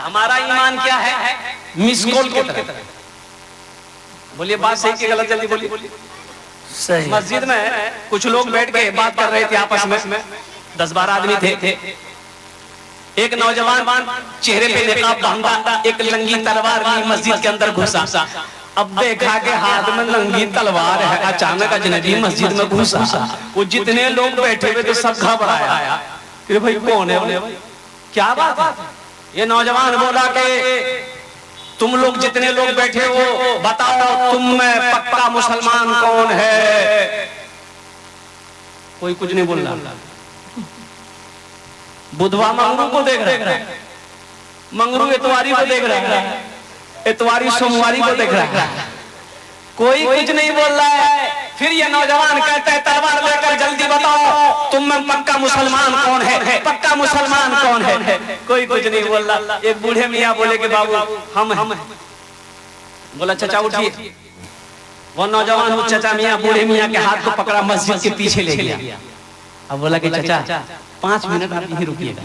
हमारा ईमान क्या है? मिस कॉल की तरह। बोलिए बात सही कि गलत, जल्दी बोलिए। सही। मस्जिद में कुछ लोग बैठ के बात कर रहे थे आपस में, 10-12 आदमी थे। एक नौजवान चेहरे पे नकाब बांधा, एक नंगी तलवार ली, मस्जिद के अंदर घुसा। अब देखा के हाथ में नंगी तलवार है, अचानक अजनबी मस्जिद में घुसा। वो जितने लोग बैठे हुए थे सब घबराया कि भाई कौन है, क्या बात है? ये नौजवान बोला कि तुम लोग जितने लोग बैठे हो बताओ तुम में पक्का मुसलमान कौन है? कोई कुछ नहीं बोल रहा। बुधवा मंगरू को देख रहा है, मंगरू इतवारी को देख रहा है, इतवारी सोमवारी को देख रहा है, कोई कुछ नहीं बोल रहा है। फिर ये नौजवान कहता है तलवार लेकर जल्दी बताओ तुम में पक्का मुसलमान कौन है, पक्का मुसलमान कौन है? कोई कुछ नहीं बोल रहा। एक बूढ़े मियाँ बोले कि बाबू हम बोला चाचा उठिए। वो नौजवान वो चाचा मियाँ बूढ़े मियाँ के हाथ को पकड़ा, मस्जिद के पीछे ले गया। अब बोला कि चाचा 5 मिनट आप यहीं रुकिएगा,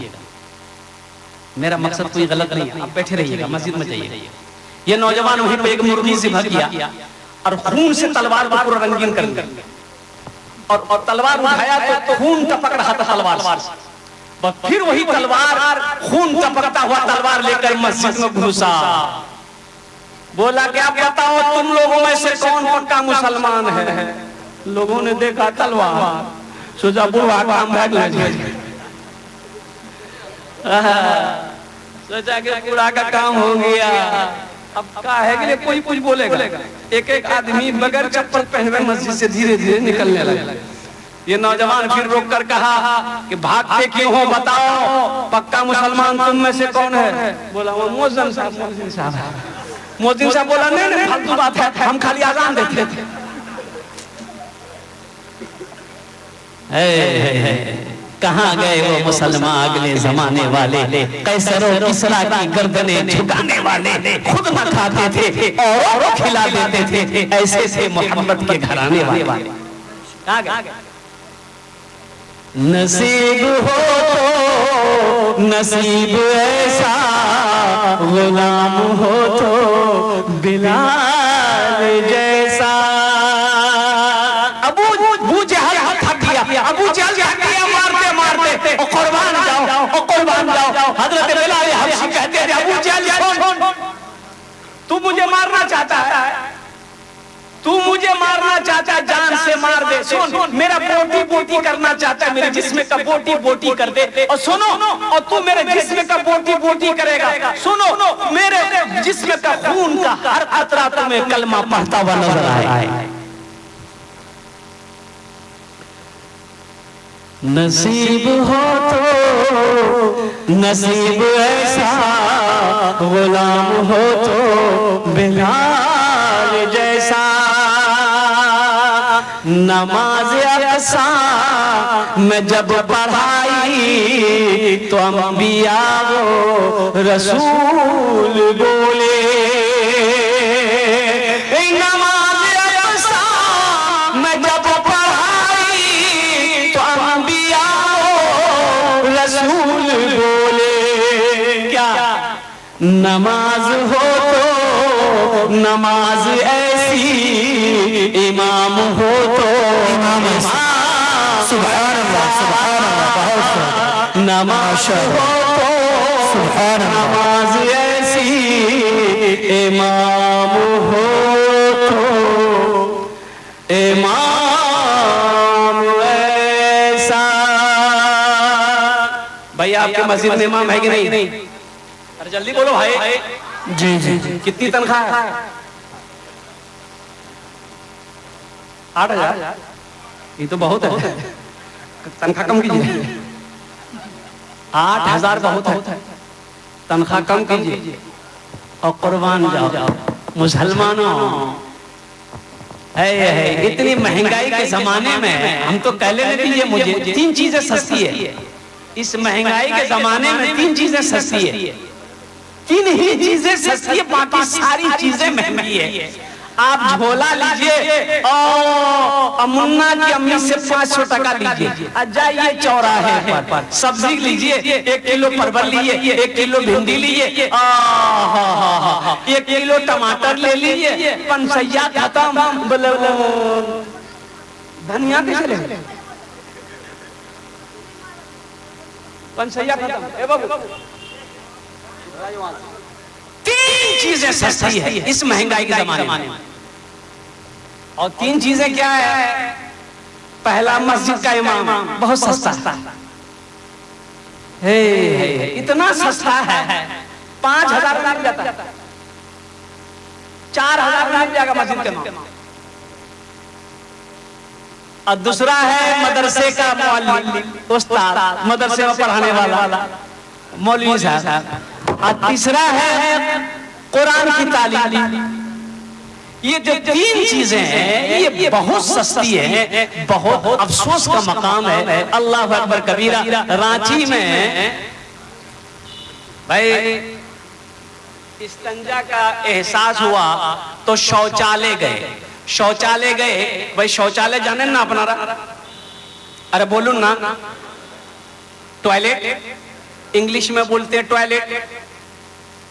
मेरा मकसद कोई गलत नहीं है, आप बैठे रहिएगा, मस्जिद में जाइए। ये नौजवान वहीं पे एक मुर्गी से भग गया और खून से तलवार को पूरा रंगीन कर दिया और तलवार उठाया तो खून टपक रहा था तलवार से। फिर वही तलवार खून टपकता हुआ तलवार लेकर मस्जिद में घुसा। बोला कि आप बताओ तुम लोगों में से कौन पक्का मुसलमान है? लोगों ने देखा तलवार, सोचा बुढ़वा काम भाग सोचा कि बुढ़ा का काम हो गया। अब क्या है कि कोई कुछ बोलेगा। एक आदमी बगैर चप्पल पहने मस्जिद से धीरे धीरे निकलने लगा। ये नौजवान फिर रोक कर कहा कि भागते क्यों हो, बताओ पक्का मुसलमान तुम में से कौन है? बोला वो मोहसिन साहब। मोहसिन साहब बोला नहीं फालतू बात है, हम खाली आजान देते थे। कहाँ गए वो मुसलमान अगले जमाने वाले, कैसर और किसरा की गर्दनें झुकाने वाले, खुद न खाते थे और खिला देते थे, ऐसे थे मोहम्मद के घराने वाले। कहाँ गए? नसीब हो तो नसीब ऐसा, गुलाम हो तो बिलाल जैसा। अबू जहल थक गया, अबू जहल मारते मारते कुर्बान जाओ, कुर्बान जाओ। हजरत बिलाल हबशी कहते हैं अबू जहल सुन, तू मुझे मारना चाहता है, तू मुझे मारना चाहता है, जान से मार दे। सुन मेरा बोटी बोटी करना चाहता है, मेरे जिस्म का बोटी बोटी कर दे। और सुनो, और तू मेरे जिस्म का बोटी बोटी करेगा। सुनो मेरे जिस्म का खून का हर कतरा तुम्हें कलमा पढ़ता हुआ नजर आए। नसीब हो तो नसीब ऐसा, गुलाम हो तो बिलाल जैसा। नमाज अक़सा में जब पढ़ाई तो अंबिया वो रसूल बोले। नमाज अक़सा में जब पढ़ाई तो अंबिया वो रसूल बोले। क्या नमाज हो तो नमाज ऐसी, इमाम हो तो इमाम। सुभान अल्लाह, सुभान अल्लाह, बहुत नमाज हो तो सुभान नमाज ऐसी, इमाम हो तो इमाम ऐसा। भैया आपके मस्जिद में इमाम है कि नहीं? अरे जल्दी बोलो भाई। जी जी जी। कितनी तनख्वाह है? 8,000। ये तो बहुत है, तनख्वाह कम कीजिए। 8,000 बहुत है, तनख्वाह कम कीजिए और कुर्बान जाओ मुसलमानों। है इतनी महंगाई के जमाने में हम तो कह लेने दीजिए मुझे 3 चीजें सस्ती है। इस महंगाई के जमाने में 3 चीजें सस्ती है, 3 ही चीजें सस्ती है, बाकी सारी चीजें महंगी है। आप झोला लीजिए और मुन्ना की अम्मी से 500 टका लीजिए, जाइए चौराहे पर सब्जी लीजिए, 1 किलो परवल लीजिए, 1 किलो भिंडी लीजिए, 1 किलो टमाटर ले लीजिए, पंसैया खत्म, बोले धनिया कैसे ले, पंसैया खत्म। ए बाबू 3 चीजें सस्ती है इस महंगाई के जमाने में, और 3 चीजें क्या है? पहला मस्जिद का इमाम बहुत सस्ता है, इतना सस्ता है 5,000 मिल जाता है, 4,000 मिल जाएगा मस्जिद का इमाम। और दूसरा है मदरसे का मौलवी, उस्ताद, मदरसे में पढ़ाने वाला मौलवी साहब। और तीसरा है कुरान की तालीम। ये जो 3 चीजें हैं ये बहुत सस्ती है, बहुत अफसोस का मकाम है। अल्लाह अकबर कबीरा। रांची में भाई इस्तंजा का एहसास हुआ तो शौचालय गए, भाई शौचालय जाने ना अपना, अरे बोलू ना, टॉयलेट इंग्लिश में बोलते हैं टॉयलेट,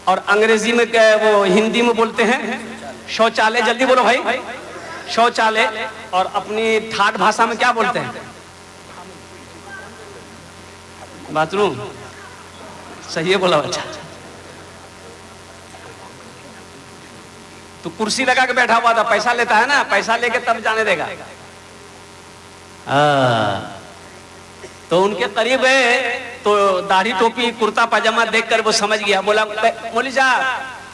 और अंग्रेजी में वो हिंदी में बोलते हैं शौचालय। जल्दी बोलो भाई, शौचालय। और अपनी ठाट भाषा में क्या बोलते हैं? बाथरूम। सही है बोला बच्चा। तो कुर्सी लगा के बैठा हुआ था, पैसा लेता है ना, पैसा लेके तब जाने देगा। तो उनके करीब है तो दाढ़ी टोपी कुर्ता पाजामा देखकर वो समझ गया, बोला मौलवी साहब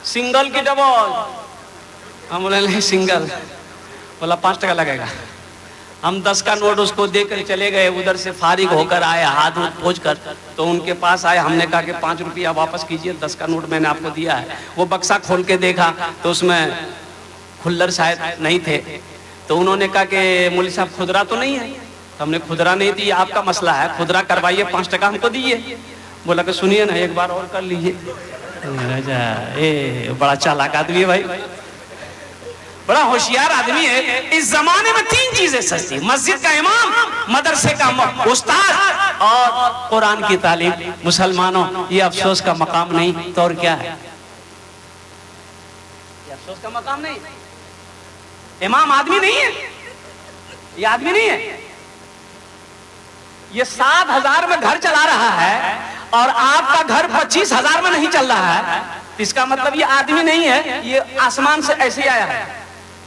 सिंगल की डबल? हम बोले नहीं सिंगल। बोला 5 टका लगेगा। हम 10 का नोट उसको देकर चले गए, उधर से फारिग होकर आए हाथ पोंछ कर, तो उनके पास आए, हमने कहा कि 5 रुपया वापस कीजिए, 10 का नोट मैंने आपको दिया है। वो बक्सा खोल के देखा तो उसमें खुल्लर शायद नहीं थे, तो उन्होंने कहा कि मौलवी साहब खुदरा तो नहीं है? तो हमने खुदरा नहीं दी, आपका मसला है, खुदरा करवाइए, 5 टका हमको दीजिए। बोला कि सुनिए ना एक बार और कर लीजिए। बड़ा चालाक आदमी है भाई, बड़ा होशियार आदमी है। इस जमाने में 3 चीजें सस्ती, मस्जिद का इमाम, मदरसे का उस्ताद और कुरान की तालीम। मुसलमानों ये अफसोस का मकाम नहीं तो और क्या है? ये अफसोस का मकाम नहीं। इमाम आदमी नहीं है, ये आदमी नहीं है। ये 7,000 में घर चला रहा है और आपका घर 25,000 में नहीं चल रहा है। इसका मतलब ये आदमी नहीं है, ये आसमान से ऐसे ही आया है,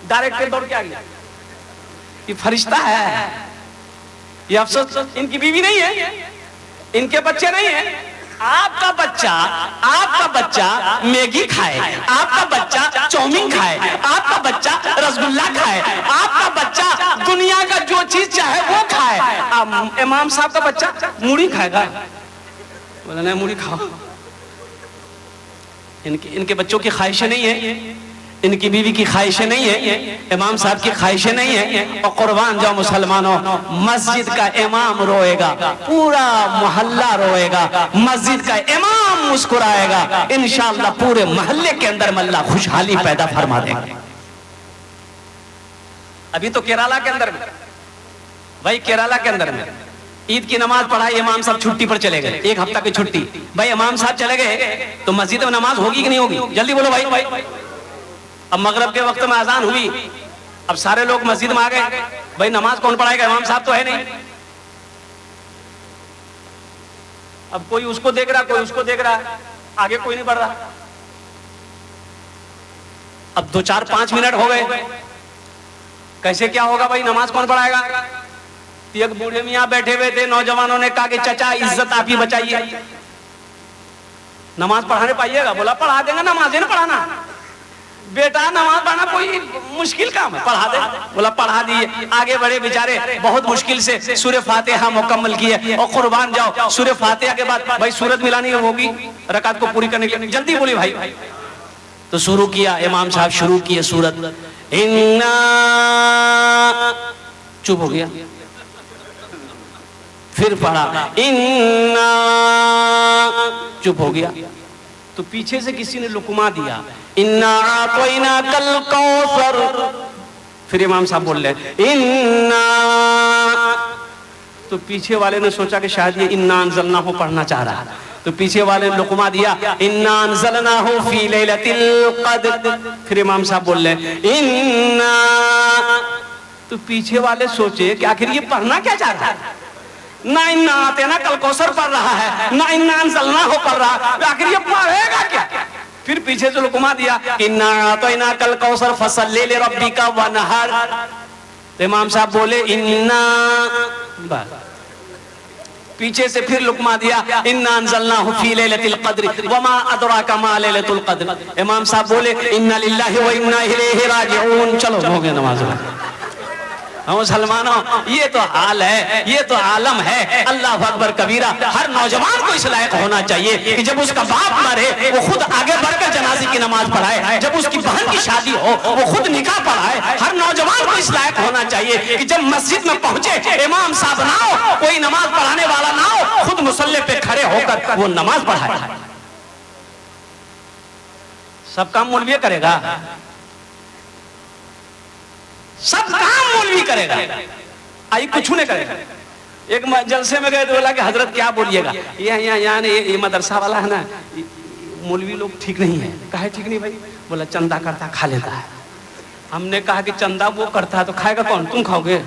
डायरेक्ट दौड़ के आ गया। ये फरिश्ता है। ये अफसोस इनकी बीवी नहीं है, इनके बच्चे नहीं है। आपका बच्चा मैगी खाए, आपका बच्चा चाउमीन खाए, आपका बच्चा रसगुल्ला खाए, आपका बच्चा दुनिया का जो चीज चाहे वो खाए। इमाम साहब का बच्चा मूढ़ी खाएगा? बोला नहीं मूढ़ी खाओ। इनके बच्चों की ख्वाहिशें नहीं है, इनकी बीवी की ख्वाहिशें नहीं है, इमाम साहब की ख्वाहिशें नहीं है। और कुर्बान जाओ मुसलमानों, मस्जिद का इमाम रोएगा, पूरा मोहल्ला रोएगा, मस्जिद का इमाम मुस्कुराएगा, इंशाअल्लाह पूरे मोहल्ले के अंदर अल्लाह खुशहाली पैदा फरमा देगा। अभी तो केरला के अंदर में भाई, केरला के अंदर में ईद की नमाज पढ़ाई, इमाम साहब छुट्टी पर चले गए, 1 हफ्ता की छुट्टी। भाई इमाम साहब चले गए तो मस्जिद में नमाज होगी कि नहीं होगी? जल्दी बोलो भाई। अब मगरिब के वक्त में अजान हुई, अब सारे लोग मस्जिद में आ गए, भाई नमाज कौन पढ़ाएगा? इमाम साहब तो है नहीं। अब कोई उसको देख रहा, कोई उसको देख रहा, आगे कोई नहीं बढ़ रहा। अब 2, 4, 5 मिनट हो गए, कैसे क्या होगा भाई? नमाज कौन पढ़ाएगा? एक बूढ़े मियाँ बैठे हुए थे, नौजवानों ने कहा कि चाचा इज्जत आप ही बचाइए, नमाज पढ़ाने पाइएगा। बोला पढ़ा देंगे, नमाज है ना पढ़ाना। बेटा नमाज पढ़ना कोई मुश्किल काम है, पढ़ा दे। बोला पढ़ा दिए। आगे बढ़े बेचारे, बहुत मुश्किल से सूरह फातिहा मुकम्मल किए। और कुर्बान जाओ, सूरह फातिहा के बाद भाई सूरत मिलानी होगी रकात को पूरी करने के लिए, जल्दी बोली भाई। तो शुरू किया, इमाम साहब शुरू किए सूरत, इन्ना, चुप हो गया, फिर पढ़ा इन्ना, चुप हो गया। तो पीछे से किसी ने लुकमा दिया, इन्ना आतैना कल कौसर। फिर इमाम साहब बोल रहे इन्ना, तो पीछे वाले ने सोचा कि शायद ये इन्ना अंज़लना हो पढ़ना चाह रहा है, तो पीछे वाले ने लुकमा दिया, इन्ना अंज़लनाहु फी लैलतिल क़द्र। फिर इमाम साहब बोल रहे इन्ना, तो पीछे वाले सोचे कि आखिर ये पढ़ना क्या चाह रहा है, ना इन्ना आतैना कल कौसर पढ़ रहा है, ना इन्ना अंज़लनाहु पढ़ रहा है, आखिर ये पढ़ेगा क्या। फिर पीछे से लुकमा दिया, इन्ना आतैना कल कौसर फसल्लि लिरब्बिका वनहर। तो इमाम साहब बोले इन्ना, पीछे से फिर लुकमा दिया, इन्ना अंज़लनाहु फी लैलतिल क़द्र वमा अदराका मा लैलतुल क़द्र। इमाम साहब बोले इन्ना लिल्लाहि व इन्ना इलैहि राजिऊन। चलो हो गया नमाज में। मुसलमानों, ये तो हाल है, ये तो आलम है। अल्लाह अकबर कबीरा। हर नौजवान को इस लायक होना चाहिए कि जब उसका बाप मरे वो खुद आगे बढ़कर जनाजे की नमाज पढ़ाए, जब उसकी बहन की शादी हो वो खुद निकाह पढ़ाए। हर नौजवान को इस लायक होना चाहिए कि जब मस्जिद में पहुंचे इमाम साहब ना हो, कोई नमाज पढ़ाने वाला ना हो, खुद मुसल्ले पे खड़े होकर वो नमाज पढ़ाए। सब काम मौलवी करेगा, सब काम मौलवी करेगा, आई कुछ नहीं करेगा। एक जलसे में गए तो बोला कि हजरत क्या बोलिएगा, ये मदरसा वाला है ना, मौलवी लोग ठीक नहीं है। कहा ठीक नहीं भाई? बोला चंदा करता खा लेता है। हमने कहा कि चंदा वो करता है तो खाएगा कौन, तुम खाओगे?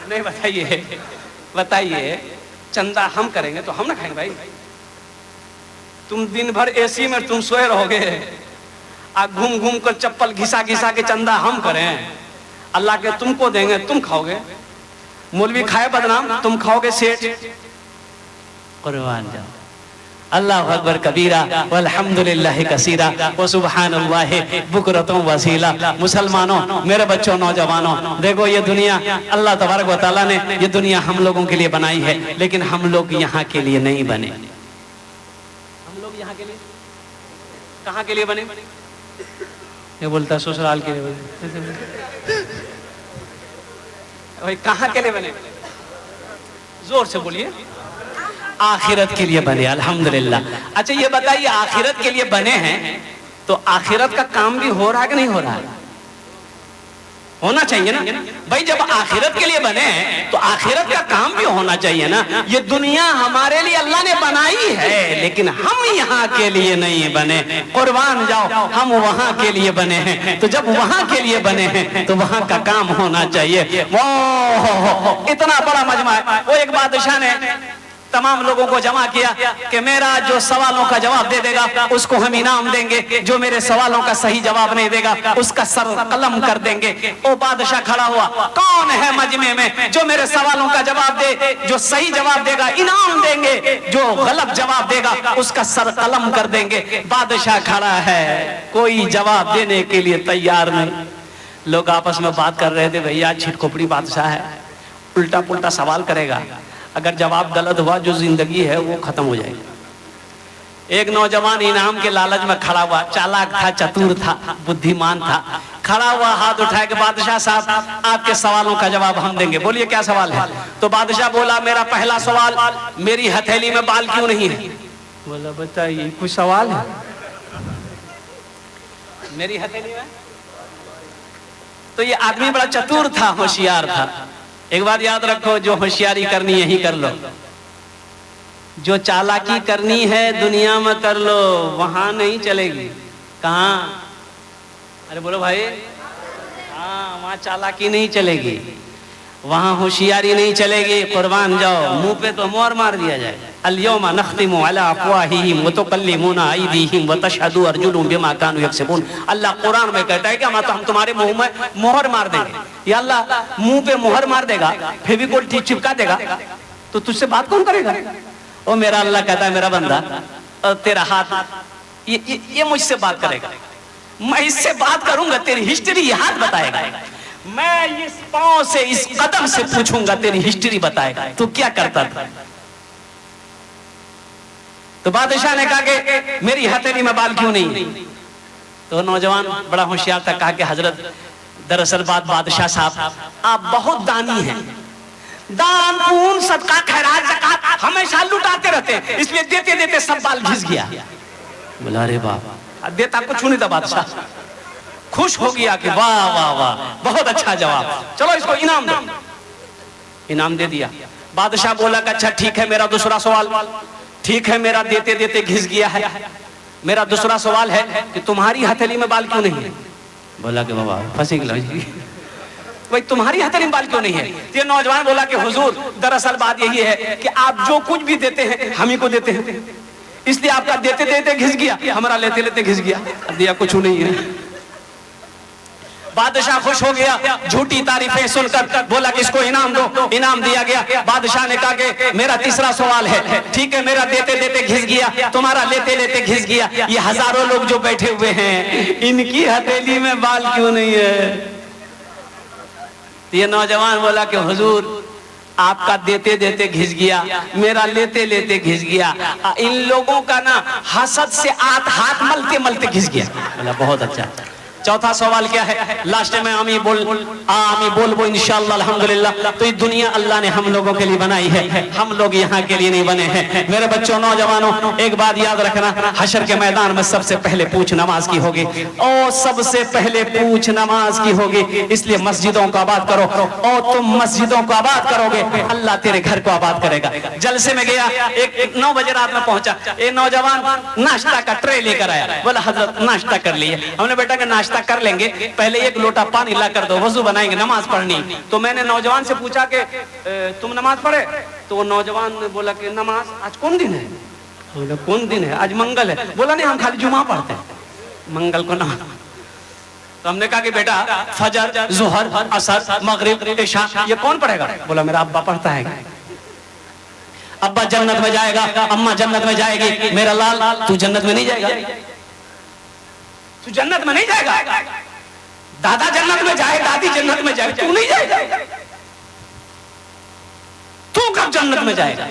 नहीं, बताइए बताइए, चंदा हम करेंगे तो हम ना खाएंगे भाई। तुम दिन भर एसी में तुम सोए रहोगे, घूम घूम कर चप्पल घिसा घिसा के चंदा हम करें, अल्लाह के तुमको देंगे, तुम खाओगे। मौलवी खाए बदनाम, तुम खाओगे सेठ। कुर्बान जाओ। अल्लाह अकबर कबीरा वल्हम्दुलिल्लाह कसीरा व सुब्हानल्लाह बुकरतुम वसीला। मुसलमानों, मेरे बच्चों, नौजवानों, देखो ये दुनिया अल्लाह तबारक व तआला ने ये दुनिया हम लोगों के लिए बनाई है, लेकिन हम लोग यहाँ के लिए नहीं बने। हम लोग यहाँ के लिए कहाँ के लिए बने? ये बोलता ससुराल के लिए बने। भाई कहाँ के लिए बने? जोर से बोलिए। आखिरत के लिए बने, अल्हम्दुलिल्लाह। अच्छा ये बताइए, आखिरत के लिए बने हैं तो आखिरत का काम भी हो रहा है कि नहीं हो रहा है? होना चाहिए ना भाई। जब आखिरत के लिए बने हैं तो आखिरत का काम भी होना चाहिए ना। ये दुनिया हमारे लिए अल्लाह ने बनाई है, लेकिन हम यहाँ के लिए नहीं बने। कुर्बान जाओ, हम वहाँ के लिए बने हैं। तो जब वहाँ के लिए बने हैं तो वहाँ का काम होना चाहिए। वो इतना बड़ा मजमा है। वो एक बादशाह ने तमाम लोगों को जमा किया कि मेरा जो सवालों का जवाब दे देगा उसको हम इनाम देंगे, जो मेरे सवालों का सही जवाब नहीं देगा उसका सर कलम कर देंगे। वो बादशाह खड़ा हुआ, कौन है मजमे में जो मेरे सवालों का जवाब दे, जो सही जवाब देगा इनाम देंगे, जो गलत जवाब देगा उसका सर कलम कर देंगे। बादशाह खड़ा है, कोई जवाब देने के लिए तैयार नहीं। लोग आपस में बात कर रहे थे, भैया छिटखोपड़ी बादशाह है, उल्टा पुल्टा सवाल करेगा, अगर जवाब गलत हुआ जो जिंदगी है वो खत्म हो जाएगी। एक नौजवान इनाम के लालच में खड़ा हुआ, चालाक था, चतुर था, बुद्धिमान था, खड़ा हुआ हाथ उठाए कि बादशाह साहब आपके सवालों का जवाब हम देंगे, बोलिए क्या सवाल है। तो बादशाह बोला, मेरा पहला सवाल, मेरी हथेली में बाल क्यों नहीं है? बोला बताइए कोई सवाल है मेरी हथेली में? तो ये आदमी बड़ा चतुर था, होशियार था। एक बात याद रखो, जो होशियारी करनी यही कर लो, जो चालाकी करनी है दुनिया में कर लो, वहां नहीं चलेगी। कहाँ? अरे बोलो भाई, हाँ वहां चालाकी नहीं चलेगी, वहां होशियारी नहीं चलेगी। कुर्बान जाओ, मुंह पे तो मोहर मार दिया जाए। अल-यौमा नख्तिमु अला अफ़वाहिहिम व तुकल्लिमुना अयदीहिम व तशहदु अर्जुलुहुम बिमा कानू यक्सिबून। अल्लाह कुरान में कहता है कि हम तुम्हारे मुंह में मोहर मार देंगे। या अल्लाह मुंह पे मोहर मार देगा, फेविकोल चिपका देगा, तो तुझसे बात कौन करेगा? ओ मेरा अल्लाह कहता है, मेरा बंदा, तेरा हाथ ये मुझसे बात करेगा, मैं इससे बात करूंगा, तेरी हिस्ट्री हाथ बताएगा। मैं इस पांव से, इस कदम से पूछूंगा, तेरी हिस्ट्री बताएगा तू क्या करता था। तो बादशाह ने कहा कि मेरी हथेली में बाल क्यों नहीं? तो नौजवान बड़ा होशियार था, कहा कि हजरत दरअसल बात बादशाह साहब, आप बहुत दानी हैं, दान पून सदका खैरात ज़कात हमेशा लुटाते रहते हैं, इसलिए देते देते सब बाल घिस गया। बोला अरे बाप, देता कुछ नहीं था बादशाह, खुश हो गया कि वाह वाह वाह बहुत अच्छा जवाब, चलो इसको इनाम दो। इनाम दे दिया। बादशाह बोला कि अच्छा ठीक है, मेरा दूसरा सवाल, ठीक है मेरा देते देते घिस गया है, मेरा दूसरा सवाल है कि तुम्हारी हथेली में बाल क्यों नहीं है? बोला कि बाबा फंसी गया भाई तुम्हारी हथेली में बाल क्यों नहीं है? तो ये नौजवान बोला कि हुजूर दरअसल बात यही है कि आप जो कुछ भी देते हैं हम ही को देते हैं, इसलिए आपका देते देते घिस गया, हमारा लेते लेते घिस गया, दिया कुछ नहीं है। बादशाह खुश हो गया, झूठी तारीफें सुनकर बोला कि इसको इनाम दो। इनाम दिया गया। बादशाह ने कहा कि मेरा तीसरा सवाल है, ठीक है मेरा देते देते घिस गया, तुम्हारा लेते लेते घिस गया, ये हजारों लोग जो बैठे हुए हैं इनकी हथेली में बाल क्यों नहीं है? ये नौजवान बोला कि हुजूर आपका देते देते घिस गया, मेरा लेते लेते घिस गया, इन लोगों का ना हसद से हाथ मलते मलते घिस गया। बोला बहुत अच्छा। चौथा सवाल क्या है? लास्ट में आमी बोल इंशाअल्लाह अल्हम्दुलिल्लाह। तो ये दुनिया अल्लाह ने हम लोगों के लिए बनाई है, हम लोग यहाँ के लिए नहीं बने हैं। मेरे बच्चों नौजवानों एक बात याद रखना, हशर के मैदान में सबसे पहले पूछ नमाज की होगी, और सबसे पहले पूछ नमाज की होगी। इसलिए मस्जिदों को आबाद करो, और तुम मस्जिदों को आबाद करोगे अल्लाह तेरे घर को आबाद करेगा। जलसे में गया, एक 9 बजे रात में पहुंचा, एक नौजवान नाश्ता का ट्रे लेकर आया। बोला हजरत नाश्ता कर लिए। हमने बेटा का नाश्ता कर लेंगे, पहले एक लोटा पानी ला कर दो, वजू बनाएंगे, नमाज पढ़नी। तो मैंने नौजवान से पूछा कि तुम नमाज पढ़े? तो वो नौजवान ने बोला कि नमाज आज कौन दिन है? बोला कौन दिन है? आज मंगल है। बोला नहीं हम खाली जुमा पढ़ते हैं, मंगल को नमाज। तो हमने कहा कि बेटा फजर, जुहर, असर, मगरिब, इशा ये कौन पढ़ेगा? बोला मेरा अब्बा पढ़ता है। अब्बा जन्नत में जाएगा, अम्मा जन्नत में जाएगी, मेरा लाल तू जन्नत में नहीं जाएगा, तू जन्नत में नहीं जाएगा। दादा जन्नत में जाए, दादी जन्नत में जाए, तू नहीं जाएगा, तू कब जन्नत में जाएगा?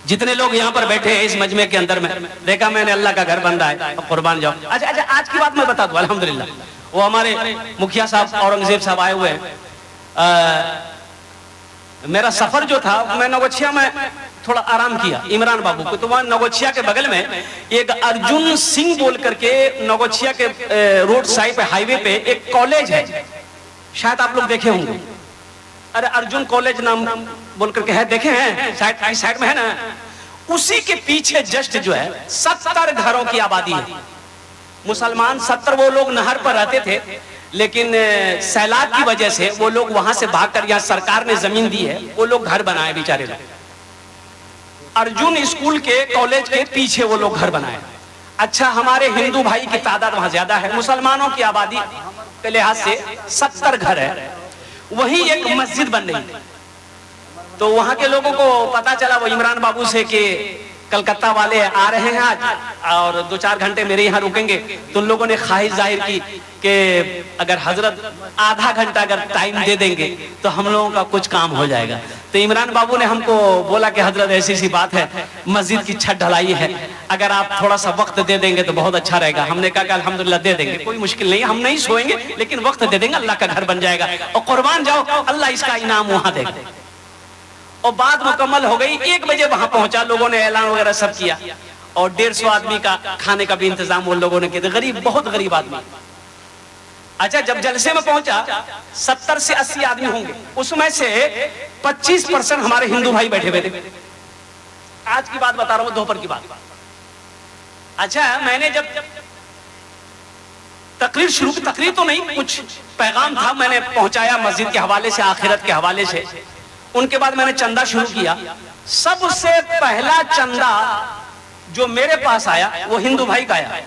जितने लोग यहाँ पर बैठे हैं इस मजमे के अंदर में, देखा मैंने अल्लाह का घर बन रहा है, कुर्बान जाओ। अच्छा अच्छा आज की बात मैं बता दूं, अल्हम्दुलिल्लाह वो हमारे मुखिया साहब औरंगजेब साहब आए हुए हैं। मेरा सफर जो था मैं नगोछिया में थोड़ा आराम किया, इमरान बाबू को। तो वहां नगोछिया के बगल में एक अर्जुन सिंह बोल करके नगोछिया के रोड साइड पे हाईवे पे एक कॉलेज है, शायद आप लोग देखे होंगे। अरे अर्जुन कॉलेज नाम बोल करके है, देखे हैं? साइड में है ना। उसी के पीछे जस्ट जो है 70 घरों की आबादी है, मुसलमान 70। वो लोग नहर पर रहते थे, लेकिन सैलाब की वजह से वो लोग वहां से भागकर, यहाँ सरकार ने जमीन दी है, वो लोग घर बनाए बेचारे लोग। अर्जुन स्कूल के कॉलेज के पीछे वो लोग घर बनाए। अच्छा हमारे हिंदू भाई की तादाद वहां ज्यादा है, मुसलमानों की आबादी के लिहाज से 70 घर है। वही एक मस्जिद बन रही है। तो वहां के लोगों को पता चला वो इमरान बाबू से कि कलकत्ता वाले आ रहे हैं आज और 2-4 घंटे मेरे यहाँ रुकेंगे। तो उन लोगों ने ख्वाहिश जाहिर की कि अगर हजरत आधा घंटा अगर टाइम दे देंगे तो हम लोगों का कुछ काम हो जाएगा। तो इमरान बाबू ने हमको बोला कि हजरत ऐसी सी बात है, मस्जिद की छत ढलाई है, अगर आप थोड़ा सा वक्त दे देंगे तो बहुत अच्छा रहेगा। हमने कहा कि अल्हम्दुलिल्लाह दे देंगे, कोई मुश्किल नहीं, हम नहीं सोएंगे लेकिन वक्त दे देंगे, अल्लाह का घर बन जाएगा। और कुर्बान जाओ अल्लाह इसका इनाम वहां देगा। और बात मुकम्मल हो गई। 1 बजे वहां पहुंचा, लोगों ने ऐलान वगैरह सब किया और 150 आदमी का खाने का भी इंतजाम उन लोगों ने किया। गरीब, बहुत गरीब आदमी। अच्छा जब जलसे में पहुंचा 70 से 80 आदमी होंगे, उसमें से 25% हमारे हिंदू भाई बैठे हुए थे। आज की बात बता रहा हूं, दोपहर की बात। अच्छा मैंने जब तकरीर शुरू की, तकरीर तो नहीं, कुछ पैगाम था मैंने पहुंचाया मस्जिद के हवाले से, आखिरत के हवाले से। उनके बाद मैंने चंदा शुरू किया। सबसे पहला चंदा जो मेरे पास आया वो हिंदू भाई का आया।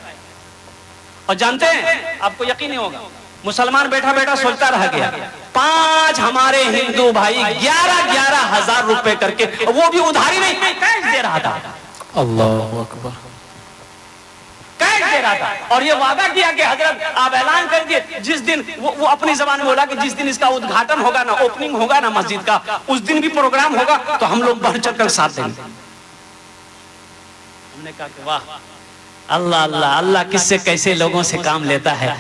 और जानते हैं, आपको यकीन नहीं होगा, मुसलमान बैठा बैठा सोचता रह गया, 5 हमारे हिंदू भाई 11-11 हजार रुपए करके, वो भी उधारी नहीं, कैश दे रहा था। अल्लाह अकबर, कैश दे रहा था। और ये वादा किया कि हजरत आप ऐलान कर दिए, जिस दिन वो अपनी जबान में बोला कि जिस दिन इसका उद्घाटन होगा ना, ओपनिंग होगा ना मस्जिद का, उस दिन भी प्रोग्राम होगा तो हम लोग बढ़ चढ़ कर साथ देंगे। हमने कहा कि वाह, अल्लाह अल्लाह अल्लाह किससे कैसे लोगों से काम लेता है।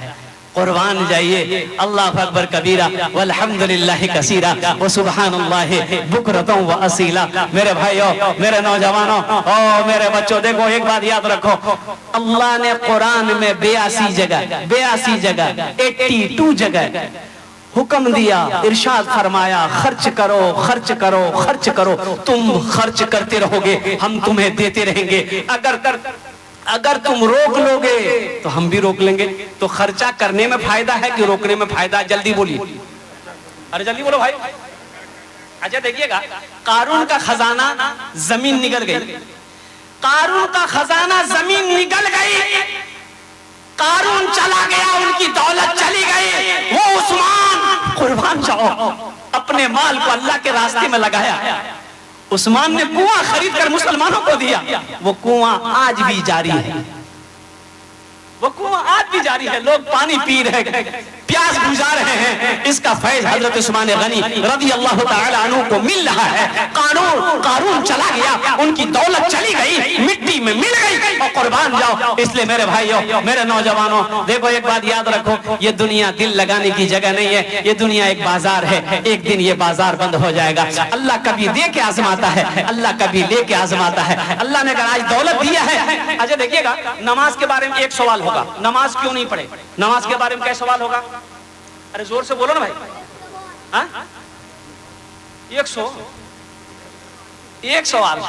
कुर्बान जाइए। अल्लाह अकबर कबीरा वल्हम्दुलिल्लाह कसीरा व सुब्हानल्लाह बुकरतम व असीला। मेरे भाइयों, मेरे नौजवानों और मेरे बच्चों, देखो एक बात याद रखो, अल्लाह ने कुरान में 82 जगह 82 जगह हुक्म दिया, इरशाद फरमाया, खर्च करो खर्च करो खर्च करो। तुम खर्च करते रहोगे, हम तुम्हें देते रहेंगे। अगर तुम रोक लोगे तो हम भी रोक लेंगे। तो खर्चा करने में फायदा है कि रोकने में फायदा है? जल्दी बोलिए, अरे जल्दी बोलो भाई। अच्छा देखिएगा, कारून का खजाना जमीन निगल गई, कारून का खजाना जमीन निगल गई, कारून चला गया, उनकी दौलत चली गई। वो उस्मान कुर्बान जाओ, अपने माल को अल्लाह के रास्ते में लगाया। उस्मान ने कुआं खरीद कर मुसलमानों को दिया। वो कुआं आज भी जारी है, वो कुआं आज भी जारी है। लोग पानी पी रहे हैं, प्यास बुझा रहे हैं। इसका फैज हजरत उस्मान गनी रज़ी अल्लाह तआला अन्हु को मिल रहा है। कारून चला गया, उनकी दौलत चली गई, मिट्टी में मिल गई और कुर्बान जाओ। इसलिए मेरे भाइयों, मेरे नौजवानों, देखो एक बात याद रखो, ये दुनिया दिल लगाने की जगह नहीं है। ये दुनिया एक बाजार है, एक दिन ये बाजार बंद हो जाएगा। अल्लाह कभी दे के आजमाता है, अल्लाह कभी ले के आजमाता है। अल्लाह ने अगर आज दौलत दिया है। अच्छा देखिएगा, नमाज के बारे में एक सवाल होगा, नमाज क्यों नहीं पढ़े? नमाज के बारे में क्या सवाल होगा? अरे जोर से बोलो ना भाई। हाँ? एक सवाल,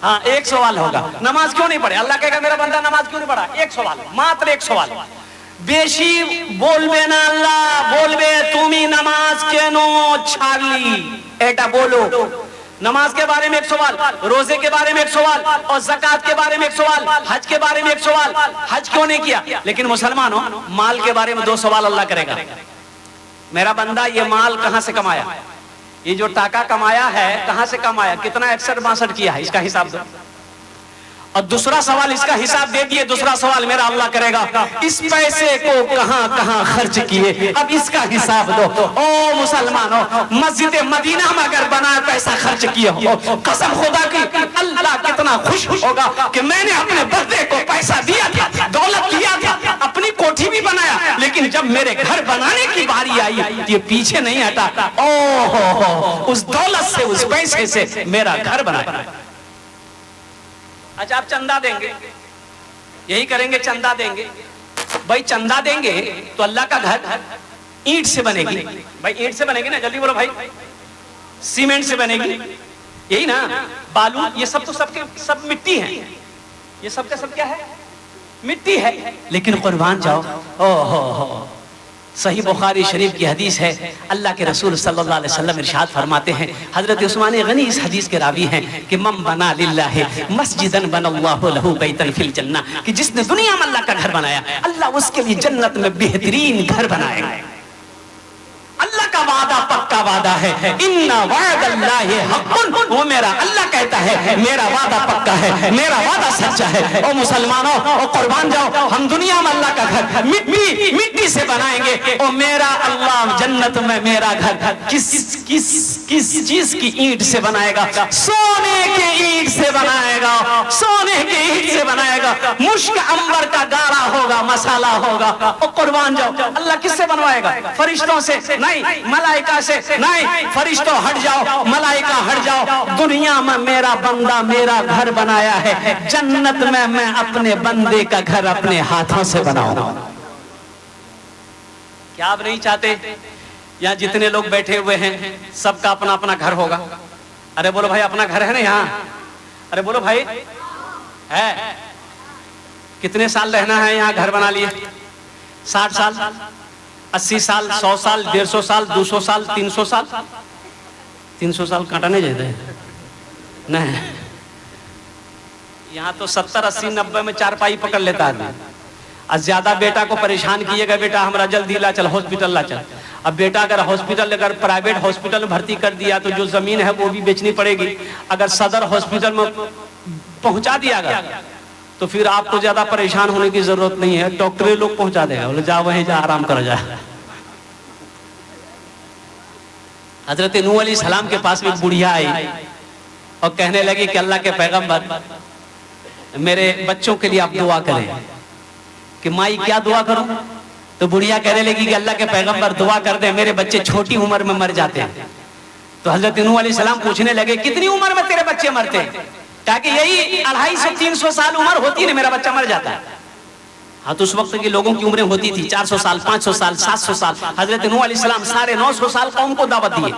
हाँ एक सवाल होगा, नमाज क्यों नहीं पढ़े? अल्लाह कहेगा मेरा बंदा नमाज क्यों नहीं पढ़ा? एक सवाल, मात्र एक सवाल। बेशी बोलबे ना अल्लाह, बोलबे तुमी नमाज केनो छाड़ली, एटा बोलो। नमाज के बारे में एक सवाल, रोजे के बारे में एक सवाल, और ज़कात के बारे में एक सवाल, हज के बारे में एक सवाल। हज क्यों नहीं किया? लेकिन मुसलमानों, माल के बारे में 2 सवाल अल्लाह करेगा। मेरा बंदा ये माल कहां से कमाया? ये जो टाका कमाया है कहां से कमाया? कितना 61-62 किया है, इसका हिसाब दो। और दूसरा सवाल, इसका हिसाब दे दिए। दूसरा सवाल मेरा अल्लाह करेगा, इस पैसे को कहां कहां खर्च किए, अब इसका हिसाब दो। ओ मुसलमानों, मस्जिद मदीना में अगर बना पैसा खर्च किए हो, कसम खुदा की, अल्लाह कितना खुश होगा कि मैंने अपने बंदे को पैसा दिया था, दौलत दिया था, अपनी कोठी भी बनाया, लेकिन जब मेरे घर बनाने की बारी आई तो ये पीछे नहीं हटा। ओ उस दौलत से, उस पैसे से मेरा घर बनाया। अच्छा आप चंदा देंगे, यही करेंगे, चंदा देंगे। भाई चंदा देंगे तो अल्लाह का घर ईंट से बनेगी। भाई ईंट से बनेगी ना, जल्दी बोलो भाई। सीमेंट से बनेगी, यही ना। बालू, ये सब तो सब मिट्टी है, ये सब का सब क्या है? मिट्टी है। लेकिन कुर्बान जाओ, ओहो, सही बुखारी शरीफ की हदीस है, अल्लाह के रसूल सल्लल्लाहु अलैहि वसल्लम इरशाद फरमाते हैं, हजरत उस्मान गनी इस हदीस के रावी हैं कि मम बना लिल्लाहि मस्जिदन बनल्लाहु लहु बैतन फिल जन्नह, कि जिसने दुनिया में अल्लाह का घर बनाया, अल्लाह उसके लिए जन्नत में बेहतरीन घर बनाएगा। अल्लाह का वादा पक्का वादा है, इन्ना वादल्लाहि हक़्क़ुन, वो मेरा अल्लाह कहता है मेरा वादा पक्का है, मेरा वादा सच्चा है। ओ मुसलमानों, ओ कुर्बान जाओ, हम दुनिया में अल्लाह का घर मिट्टी से बनाएंगे, और मेरा अल्लाह जन्नत में मेरा घर किस चीज की ईंट से बनाएगा? सोने के ईंट से बनाएगा, सोने के ईंट से बनाएगा। मुश्क अंबर का गाढ़ा होगा, मसाला होगा। और कुर्बान जाओ, अल्लाह किससे बनवाएगा? फरिश्तों से नहीं, मलाइका से नहीं। फरिश्तों हट जाओ, मलाइका हट जाओ, दुनिया में मेरा बंदा मेरा घर बनाया है, जन्नत में मैं अपने बंदे का घर अपने हाथों से बनाऊंगा। क्या आप नहीं चाहते यहाँ जितने लोग बैठे हुए हैं सबका अपना अपना घर होगा? अरे बोलो भाई, अपना घर है ना यहाँ? अरे बोलो भाई, है? कितने साल रहना है यहाँ? घर बना लिए 60 साल, 80 साल, 100 साल, 150 साल, 200 साल, 300 साल। 300 साल कांटा नहीं जाते नहीं, यहाँ तो 70, 80, 90 में चारपाई पकड़ लेता है। और ज्यादा बेटा को परेशान किएगा, बेटा हमारा जल्दी ला चल, हॉस्पिटल ला चल। अब बेटा अगर हॉस्पिटल, अगर प्राइवेट हॉस्पिटल में भर्ती कर दिया तो जो जमीन है वो भी बेचनी पड़ेगी। अगर सदर हॉस्पिटल में पहुंचा दिया गया तो फिर आपको ज्यादा परेशान होने की जरूरत नहीं है, डॉक्टरी लोग पहुंचा देगा, बोले जा वहीं जा आराम कर जा। हजरत नूह अलैहिस्सलाम के पास एक बुढ़िया आई और कहने लगी कि अल्लाह के पैगंबर, मेरे बच्चों के लिए आप दुआ करें। कि माई क्या दुआ करूं? तो बुढ़िया कहने लगी कि अल्लाह के पैगंबर दुआ कर दे, मेरे बच्चे छोटी उम्र में मर जाते हैं। तो हजरत नूह अलैहिस्सलाम पूछने लगे कितनी उम्र में तेरे बच्चे मरते हैं? ताकि यही 250-300 साल उम्र होती ना मेरा बच्चा मर जाता है। हाँ, तो उस वक्त की लोगों की उम्रें होती थी 400 साल, 500 साल, 700 साल। हजरत नूह अलैहिस्सलाम 950 साल कौम को दावत दिए।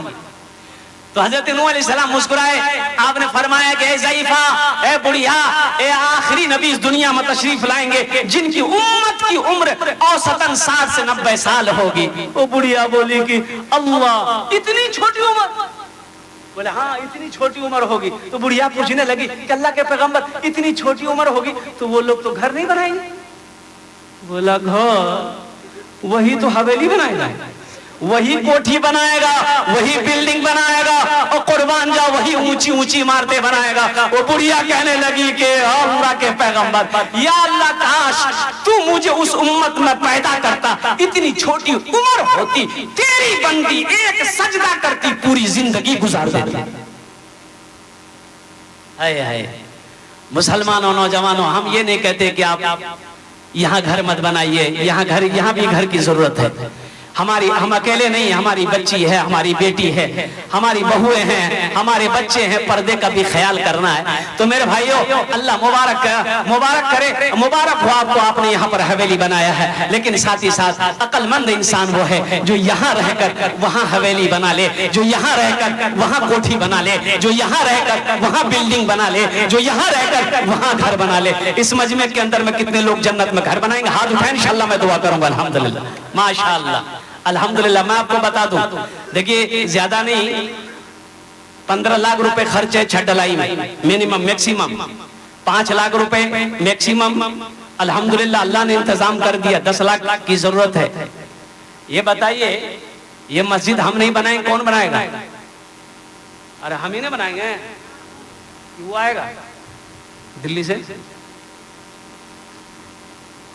तो हजरत नूह अलैहिस्सलाम मुस्कुराए, आपने फरमाया कि ए ज़ईफा, ए बुढ़िया, ए आखिरी नबी इस दुनिया में तशरीफ लाएंगे जिनकी उम्मत की उम्र औसतन 60 से 90 साल होगी। वो बुढ़िया बोली कि अल्लाह, इतनी छोटी उम्र? बोले हाँ, इतनी छोटी उम्र होगी। तो बुढ़िया पूछने लगी कि अल्लाह के पैगंबर इतनी छोटी उम्र होगी तो वो लोग तो घर नहीं बनाएंगे? बोला घर, वही तो हवेली बनाएगा, वही कोठी बनाएगा, वही बिल्डिंग बनाएगा, और कुर्बान जाओ वही ऊंची ऊंची इमारतें बनाएगा। वो बुढ़िया कहने लगी कि अल्लाह के पैगंबर, या अल्लाह, काश तू मुझे उस उम्मत में पैदा करता, इतनी छोटी उम्र होती, तेरी बंदी एक सजदा करती पूरी जिंदगी गुजार देती। हाय हाय मुसलमानों, नौजवानों, हम ये नहीं कहते कि आप यहाँ घर मत बनाइए, यहाँ भी घर की जरूरत है। हम अकेले नहीं, हमारी बच्ची है, हमारी बेटी है, हमारी बहुएं हैं, हमारे बच्चे हैं, पर्दे का भी ख्याल करना है। तो मेरे भाइयों, अल्लाह मुबारक करे, मुबारक हो आपको, आपने यहाँ पर हवेली बनाया है। लेकिन साथ ही साथ अक्लमंद इंसान वो है जो यहाँ रहकर वहाँ हवेली बना ले, जो यहाँ रहकर वहाँ कोठी बना ले, जो यहाँ रहकर वहाँ बिल्डिंग बना ले, जो यहाँ रहकर वहाँ घर बना ले। इस मजमे के अंदर में कितने लोग जन्नत में घर बनाएंगे? हाथ उठाएं, इंशाअल्लाह मैं दुआ करूंगा। अल्हम्दुलिल्लाह, माशाअल्लाह, अल्हम्दुलिल्लाह। मैं आपको बता दूं, देखिए ज्यादा नहीं, 15 लाख रुपए खर्च है छत ढलाई में, मिनिमम, मैक्सिमम 5 लाख रुपए मैक्सिमम। अल्हम्दुलिल्लाह अल्लाह ने इंतजाम कर दिया, 10 लाख की जरूरत है। ये बताइए, ये मस्जिद हम नहीं बनाएंगे, कौन बनाएगा? अरे हम ही नहीं बनाएंगे, वो आएगा दिल्ली से।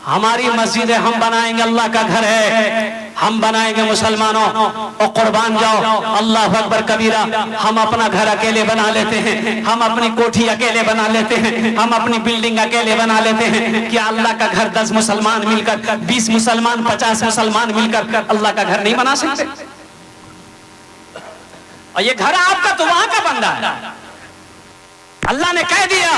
हमारी मस्जिद है, हम बनाएंगे, अल्लाह का घर है, हम बनाएंगे मुसलमानों। और कुर्बान जाओ, अल्लाह अकबर कबीरा, हम अपना घर अकेले बना लेते हैं, हम अपनी कोठी अकेले बना लेते हैं, हम अपनी बिल्डिंग अकेले बना लेते हैं। क्या अल्लाह का घर 10 मुसलमान मिलकर, 20 मुसलमान, 50 मुसलमान मिलकर अल्लाह का घर नहीं बना सकते? और ये घर आपका तो वहां का बंदा है। अल्लाह ने कह दिया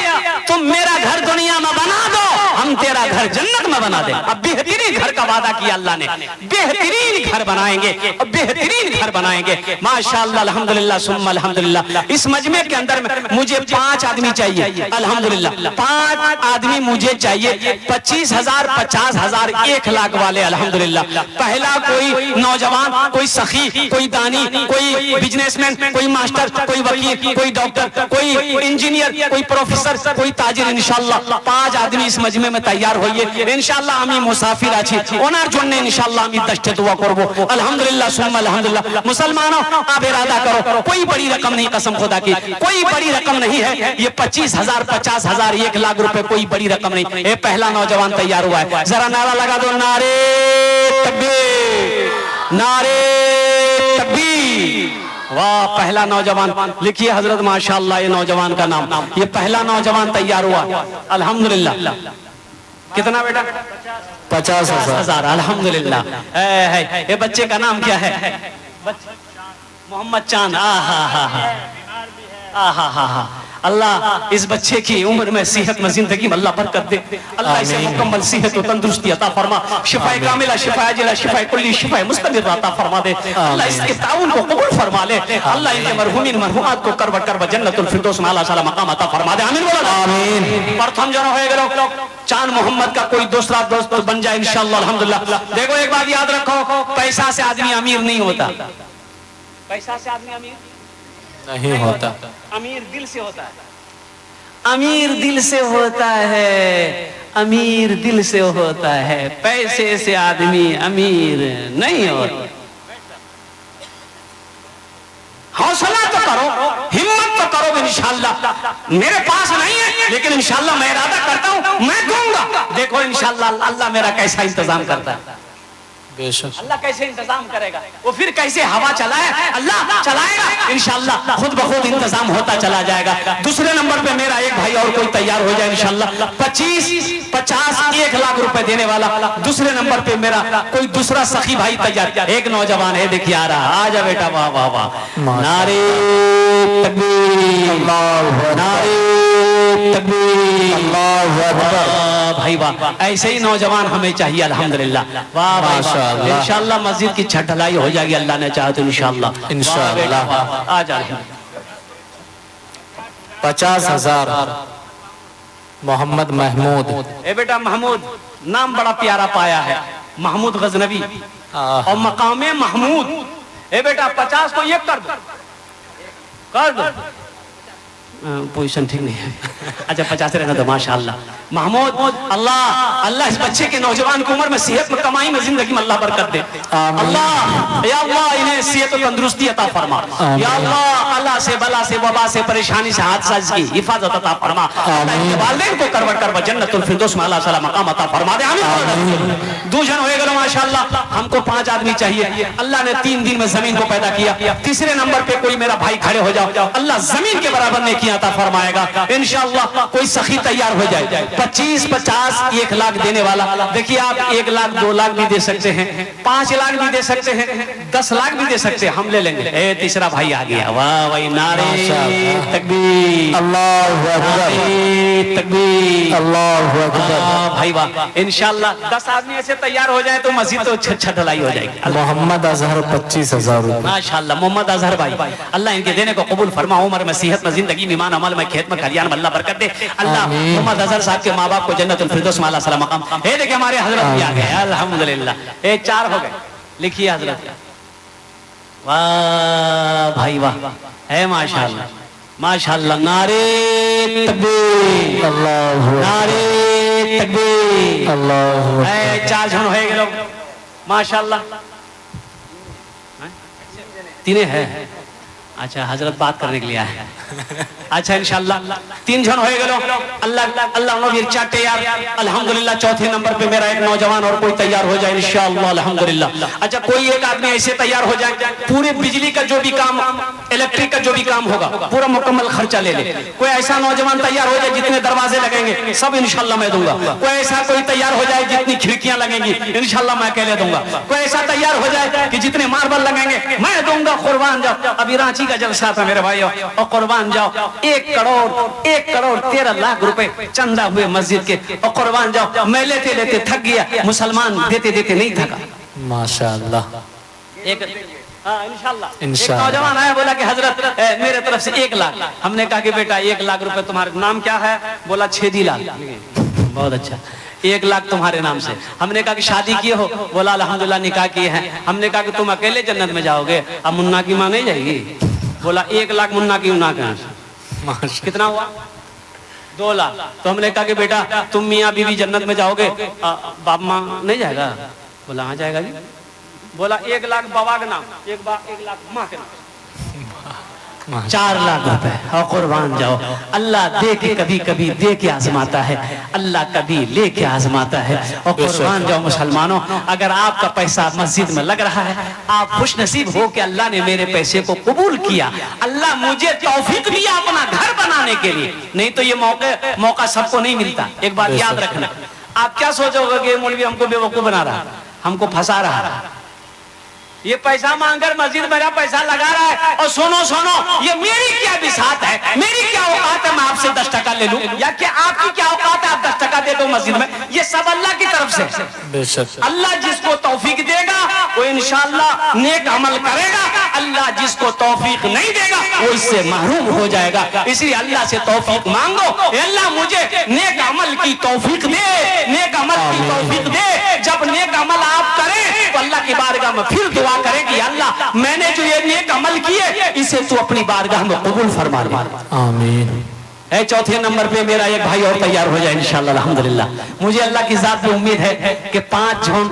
तुम मेरा घर दुनिया में बना दो, हम तेरा घर जन्नत में बना दे। अब बेहतरीन घर का वादा किया अल्लाह ने, बेहतरीन घर बनाएंगे, अब बेहतरीन घर बनाएंगे। माशाअल्लाह, अल्हम्दुलिल्लाह सुम्मा अल्हम्दुलिल्लाह। इस मजमे के अंदर में मुझे 5 आदमी चाहिए, अल्हम्दुलिल्लाह 5 आदमी मुझे चाहिए, 25,000, 50,000, 1 लाख वाले, अल्हम्दुलिल्लाह। पहला कोई नौजवान, कोई सखी, कोई दानी, कोई बिजनेसमैन, कोई मास्टर, कोई वकील, कोई डॉक्टर, कोई इंजीनियर, कोई प्रोफेसर, कोई ताजिर, इंशाअल्लाह 5 आदमी इस मजमे में तैयार होइए। इंशाअल्लाह আমি মুসাফির আছি, ওনার জন্য इंशाअल्लाह আমি 10টা दुआ করব। अल्हम्दुलिल्लाह सुम्मा अल्हम्दुलिल्लाह। मुसलमानों, आप इरादा करो, कोई बड़ी रकम नहीं, कसम खुदा की कोई बड़ी रकम नहीं है। ये 25,000, 50,000, 1 लाख रुपए कोई बड़ी रकम नहीं। ये पहला नौजवान तैयार हुआ है, जरा नारा लगा दो, नारे तकबीर, नारे तकबीर। वाह, पहला नौजवान लिखिए हजरत, माशाअल्लाह ये नौजवान का नाम, ये पहला नौजवान तैयार हुआ, अल्हम्दुलिल्लाह। कितना बेटा? 50,000, अल्हम्दुलिल्लाह। ये बच्चे का नाम क्या है? मोहम्मद चांद। अल्लाह इस बच्चे की उम्र में, सेहत में, जिंदगी में अल्लाह बरकत दे। अल्लाह इसे मुकम्मल सेहत और तंदुरुस्ती अता फरमा, शिफाए कामिला, शिफाए जिला, शिफाए कुल्ली, शिफाए मुस्तमिर अता फरमा दे। अल्लाह इसके ताउन को कबूल फरमा ले। अल्लाह इनके मरहुमीन मरहुमात को करब जन्नतुल फिरदौस में आला साला मकाम अता फरमा दे। आमीन बोलो, आमीन। प्रथम जन होए गेलो चांद मोहम्मद का कोई दूसरा दोस्त बन जाए इंशाअल्लाह, अल्हम्दुलिल्लाह। देखो एक बात याद रखो, पैसा से आदमी अमीर नहीं होता, पैसा से आदमी अमीर नहीं होता, अमीर दिल से होता है, अमीर दिल से होता है, अमीर दिल से होता है, पैसे से आदमी अमीर नहीं होता। हौसला तो करो, हिम्मत तो करो, इंशाअल्लाह। मेरे पास नहीं है लेकिन इंशाअल्लाह मैं इरादा करता हूं, मैं दूंगा। देखो इंशाअल्लाह अल्लाह मेरा कैसा इंतजाम करता है। बेशक अल्लाह कैसे इंतजाम करेगा, वो फिर कैसे हवा चलाए, अल्लाह चलाएगा इंशाअल्लाह, खुद ब खुद इंतजाम होता चला जाएगा। दूसरे नंबर पे मेरा एक भाई और कोई तैयार हो जाए इंशाअल्लाह, 25, 50, 1 लाख रुपए देने वाला। दूसरे नंबर पे मेरा कोई दूसरा सखी भाई तैयार, एक नौजवान है, देखिए आ रहा, आजा बेटा, वाह वाह वाह, नारे तकबीर, नारे तकबीर, अल्लाहु अकबर, भाई वाह, ऐसे ही नौजवान हमें चाहिए अल्हम्दुलिल्लाह, वाह वाह, इंशाअल्लाह मस्जिद की छत ढलाई हो जाएगी, अल्लाह ने चाहा तो इंशाअल्लाह, इंशाअल्लाह। आ जाए 50,000 मोहम्मद महमूद। ए बेटा महमूद, नाम बड़ा प्यारा पाया है, महमूद गजनवी और मकामे महमूद। ए बेटा 50 को एक कर दो, कर दो, पोजीशन ठीक नहीं है, अच्छा 50 रहना तो माशाअल्लाह। महमूद, अल्लाह अल्लाह इस बच्चे के नौजवान की उम्र में सेहत में, कमाई में, जिंदगी में अल्लाह बरकत दे, अल्लाह या अल्लाह इन्हें सेहत और तंदुरुस्ती अता फरमा, या अल्लाह अल्लाह से बला से वबा से परेशानी से हादसा की हिफाजत अता फरमा, इनके वालिदैन को करवट करवा जन्नतुल फिरदौस में अल्लाह सला मकाम अता फरमा दे, आमीन। दूजन हो गए माशाअल्लाह, हमको 5 आदमी चाहिए, अल्लाह ने 3 दिन में जमीन को पैदा किया। तीसरे नंबर पे कोई मेरा भाई खड़े हो जाओ, अल्लाह जमीन के बराबर ने किया अता फरमाएगा इंशाअल्लाह। कोई सखी तैयार हो जाए, 25, 50, 1 लाख देने वाला। देखिए आप 1 लाख 2 लाख भी दे सकते हैं, 5 लाख भी दे सकते हैं, 10 लाख भी दे सकते हैं, हम ले लेंगे। ए तीसरा भाई आ गया, वाह भाई, नारे तकबीर, अल्लाहु अकबर, तकबीर, अल्लाहु अकबर, भाई वाह, इंशाअल्लाह 10 आदमी ऐसे तैयार हो जाए तो मस्जिद तो छत ढलाई हो जाएगी। मोहम्मद अजहर 25,000 रुपए। माशाअल्लाह, मोहम्मद अजहर भाई, अल्लाह इनके देने को कबूल फरमा, उम्र में, सेहत में, जिंदगी में, ईमान अमल में, खेत में, खलियान में अल्लाह बरकत दे। अल्लाह मोहम्मद अजहर साहब के माँ बाप को जन्नतुल फिरदौस में अल्लाह सला मकाम। ये देखिए हमारे हजरत भी आ गए, अल्हम्दुलिल्लाह। ये 4 हो गए, लिखिए हजरत, वाह भाई वाह, है माशाअल्लाह माशाअल्लाह, नारे तकबीर, अल्लाहु नारे तकबीर, अल्लाहु। 4 जन हो गए लोग माशाअल्लाह, 3 है, अच्छा हजरत बात करने के लिए आए, अच्छा इंशाअल्लाह 3 जन हो गए, अल्लाह अल्लाह नबीर चाटे यार, अल्हम्दुलिल्लाह। चौथे नंबर पे मेरा एक नौजवान और कोई तैयार हो जाए इंशाअल्लाह, अल्हम्दुलिल्लाह। अच्छा कोई एक आदमी ऐसे तैयार हो जाए, पूरे बिजली का जो भी काम, इलेक्ट्रिक का जो भी काम होगा, पूरा मुकम्मल खर्चा ले ले। कोई ऐसा नौजवान तैयार हो जाए, जितने दरवाजे लगेंगे सब इंशाअल्लाह मैं दूंगा। कोई ऐसा कोई तैयार हो जाए, जितनी खिड़कियां लगेंगी इंशाअल्लाह मैं अकेले दूंगा। कोई ऐसा तैयार हो जाए कि जितने मार्बल लगेंगे मैं दूंगा। कुर्बान जाओ, अभी रांची का जलसा था मेरे भाइयों, और कुर्बान जाओ 1 करोड़ 13 लाख रुपए चंदा हुए मस्जिद के, और कुर्बान जाओ मैं लेते लेते थक गया, मुसलमान देते देते नहीं थका माशाअल्लाह। एक इंशाअल्लाह इंशाअल्लाह। एक नौजवान आया, बोला कि हजरत मेरे तरफ से 1 लाख। हमने कहा कि बेटा 1 लाख रुपए, तुम्हारा नाम क्या है? बोला छेदी लाल। बहुत अच्छा, 1 लाख तुम्हारे नाम से। हमने कहा कि शादी किए हो? बोला अल्हम्दुलिल्लाह निकाह किए हैं। हमने कहा कि तुम अकेले जन्नत में जाओगे, अब मुन्ना की माँ नहीं जाएगी? बोला 1 लाख मुन्ना की माँ का। कितना हुआ? 2 लाख। तो हमने कहा कि बेटा तुम मियाँ बीवी जन्नत में जाओगे, बाप माँ नहीं जाएगा? बोला हाँ जाएगा जी। बोला 1 लाख बाबा के नाम, 1 लाख माँ के नाम, 4 लाख रुपए। और कुर्बान जाओ, अल्लाह दे के कभी कभी दे के आजमाता है, अल्लाह कभी ले के आजमाता है। और कुर्बान जाओ मुसलमानों, अगर आपका पैसा मस्जिद में लग रहा है, आप खुश नसीब हो कि अल्लाह ने मेरे पैसे को कबूल किया, अल्लाह मुझे तौफीक दिया अपना घर बनाने के लिए। नहीं तो ये मौका सबको नहीं मिलता। एक बात याद रखना, आप क्या सोचोगे कि मौलवी हमको बेवकूफ बना रहा, हमको फंसा रहा है, ये पैसा मांगकर मस्जिद मेरा पैसा लगा रहा है। और सुनो ये मेरी क्या बिसात है, मेरी क्या औकात है मैं आपसे 10 टका ले लूं, या क्या आपकी क्या औकात है आप 10 टका दे दो मस्जिद में? ये सब अल्लाह की तरफ से। बेशक अल्लाह जिसको तौफीक देगा वो इंशाअल्लाह नेक अमल करेगा, अल्लाह जिसको तौफीक नहीं देगा वो इससे महरूम हो जाएगा। इसलिए अल्लाह से तौफीक मांगो, अल्लाह मुझे नेक अमल की तौफीक दे, नेक अमल की तौफीक दे। जब नेक अमल आप करें तो अल्लाह की बारगाह में फिर दुआ करें कि अल्लाह मैंने जो ये नेक अमल किए इसे तू अपनी बारगाह में कबूल फरमा। आमीन। चौथे नंबर पे मेरा एक भाई और तैयार हो जाए इंशाअल्लाह अल्हम्दुलिल्लाह। मुझे अल्लाह की जात पे उम्मीद है कि 5 जन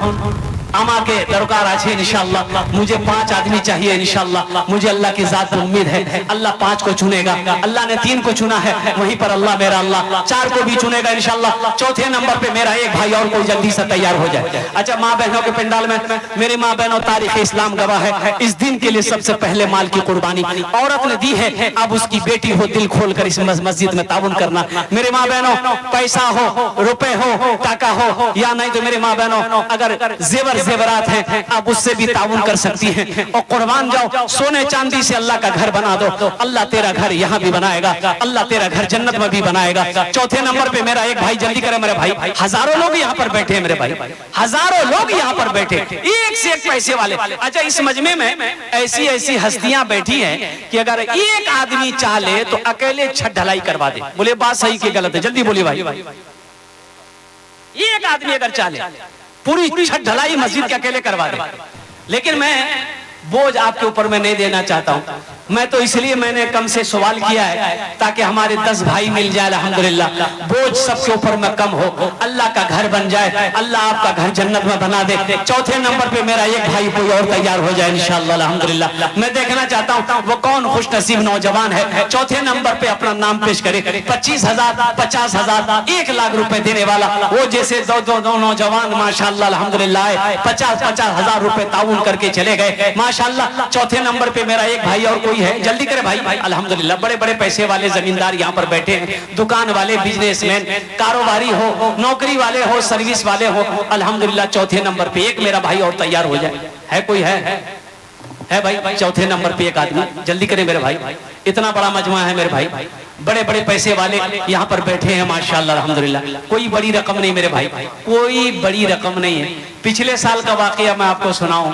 अमा के दरकार আছে इंशाअल्लाह। मुझे 5 आदमी चाहिए इंशाअल्लाह। मुझे अल्लाह की जात पर उम्मीद है अल्लाह 5 को चुनेगा। अल्लाह ने 3 को चुना है, वहीं पर अल्लाह मेरा अल्लाह 4 को भी चुनेगा इंशाअल्लाह। चौथे नंबर पे मेरा एक भाई और कोई जल्दी से तैयार हो जाए। अच्छा, माँ बहनों के पंडाल में मेरी माँ बहनों तारीख इस्लाम गवाह है, इस दिन के लिए सबसे पहले माल की कुर्बानी औरत ने दी है। अब उसकी बेटी हो, दिल खोल कर इस मस्जिद में ताउन करना। मेरे माँ बहनों, पैसा हो, रुपए हो, टाका हो या नहीं तो मेरे माँ बहनों अगर जेवरात हैं आप उससे भी ताउन कर सकती हैं और कुर्बान जाओ। सोने चांदी से अल्लाह का घर बना दो, अल्लाह तेरा घर यहाँ भी बनाएगा, अल्लाह तेरा घर जन्नत में भी बनाएगा। चौथे नंबर पे मेरा एक भाई, जल्दी करे मेरे भाई, हजारों लोग यहाँ पर बैठे हैं मेरे भाई, हजारों लोग यहाँ पर बैठे, एक से एक पैसे वाले। अच्छा, इस मजमे में ऐसी ऐसी हस्तियां बैठी हैं कि अगर एक आदमी चाह ले तो अकेले छत ढलाई करवा दे। बोले बात सही कि गलत है? जल्दी बोलिए भाई। एक आदमी अगर चाह ले पूरी छत ढलाई मस्जिद के अकेले करवा दे। लेकिन मैं बोझ आपके ऊपर मैं नहीं देना चाहता हूं। मैं तो इसलिए मैंने कम से सवाल किया है ताकि हमारे 10 भाई मिल जाए अल्हम्दुलिल्लाह, बोझ सबके ऊपर में कम हो, अल्लाह का घर बन जाए, अल्लाह आपका घर जन्नत में बना दे। चौथे नंबर पे मेरा एक भाई कोई और तैयार हो जाए इंशाअल्लाह अल्हम्दुलिल्लाह। मैं देखना चाहता हूं वो कौन खुश नसीब नौजवान है चौथे नंबर पे अपना नाम पेश करे। 25,000, 50,000, 1 लाख रुपए देने वाला वो जैसे दो नौजवान माशाअल्लाह अल्हम्दुलिल्लाह 50,000 रुपए ताउन करके चले गए माशाअल्लाह। चौथे नंबर पे मेरा एक भाई और कोई है, जल्दी करे भाई। अल्हम्दुलिल्लाह बड़े बड़े पैसे वाले जमींदार यहाँ पर बैठे हैं, दुकान वाले, बिजनेसमैन, कारोबारी हो, नौकरी वाले हो, सर्विस वाले हो, अल्हम्दुलिल्लाह चौथे नंबर पे एक मेरा भाई और तैयार हो जाए। है कोई? है भाई? चौथे नंबर पे एक आदमी, जल्दी करे मेरे भाई। इतना बड़ा मजमा है मेरे भाई, बड़े बड़े पैसे वाले यहाँ पर बैठे हैं माशाअल्लाह अल्हम्दुलिल्लाह। कोई बड़ी रकम नहीं मेरे भाई, कोई बड़ी रकम नहीं है। पिछले साल का वाकया मैं आपको सुनाऊं।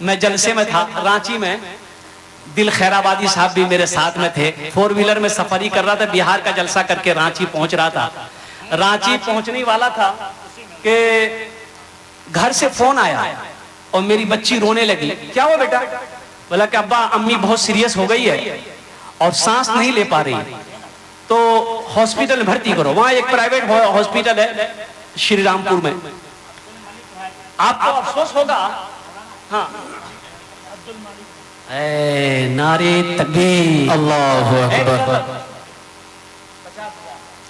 मैं जलसे में था रांची में, दिल खैराबादी साहब भी मेरे साथ में थे। 4 व्हीलर में सफर ही कर रहा था, बिहार का जलसा करके रांची पहुंच रहा था। रांची पहुंचने वाला था कि घर से फोन आया और मेरी बच्ची रोने लगी। क्या हुआ बेटा? बोला कि अब्बा अम्मी बहुत सीरियस हो गई है और सांस नहीं ले पा रही, तो हॉस्पिटल में भर्ती करो। वहां एक प्राइवेट हॉस्पिटल है श्री रामपुर में। आपको अफसोस होगा, हाँ, नारे तकबीर, अल्लाहु अकबर।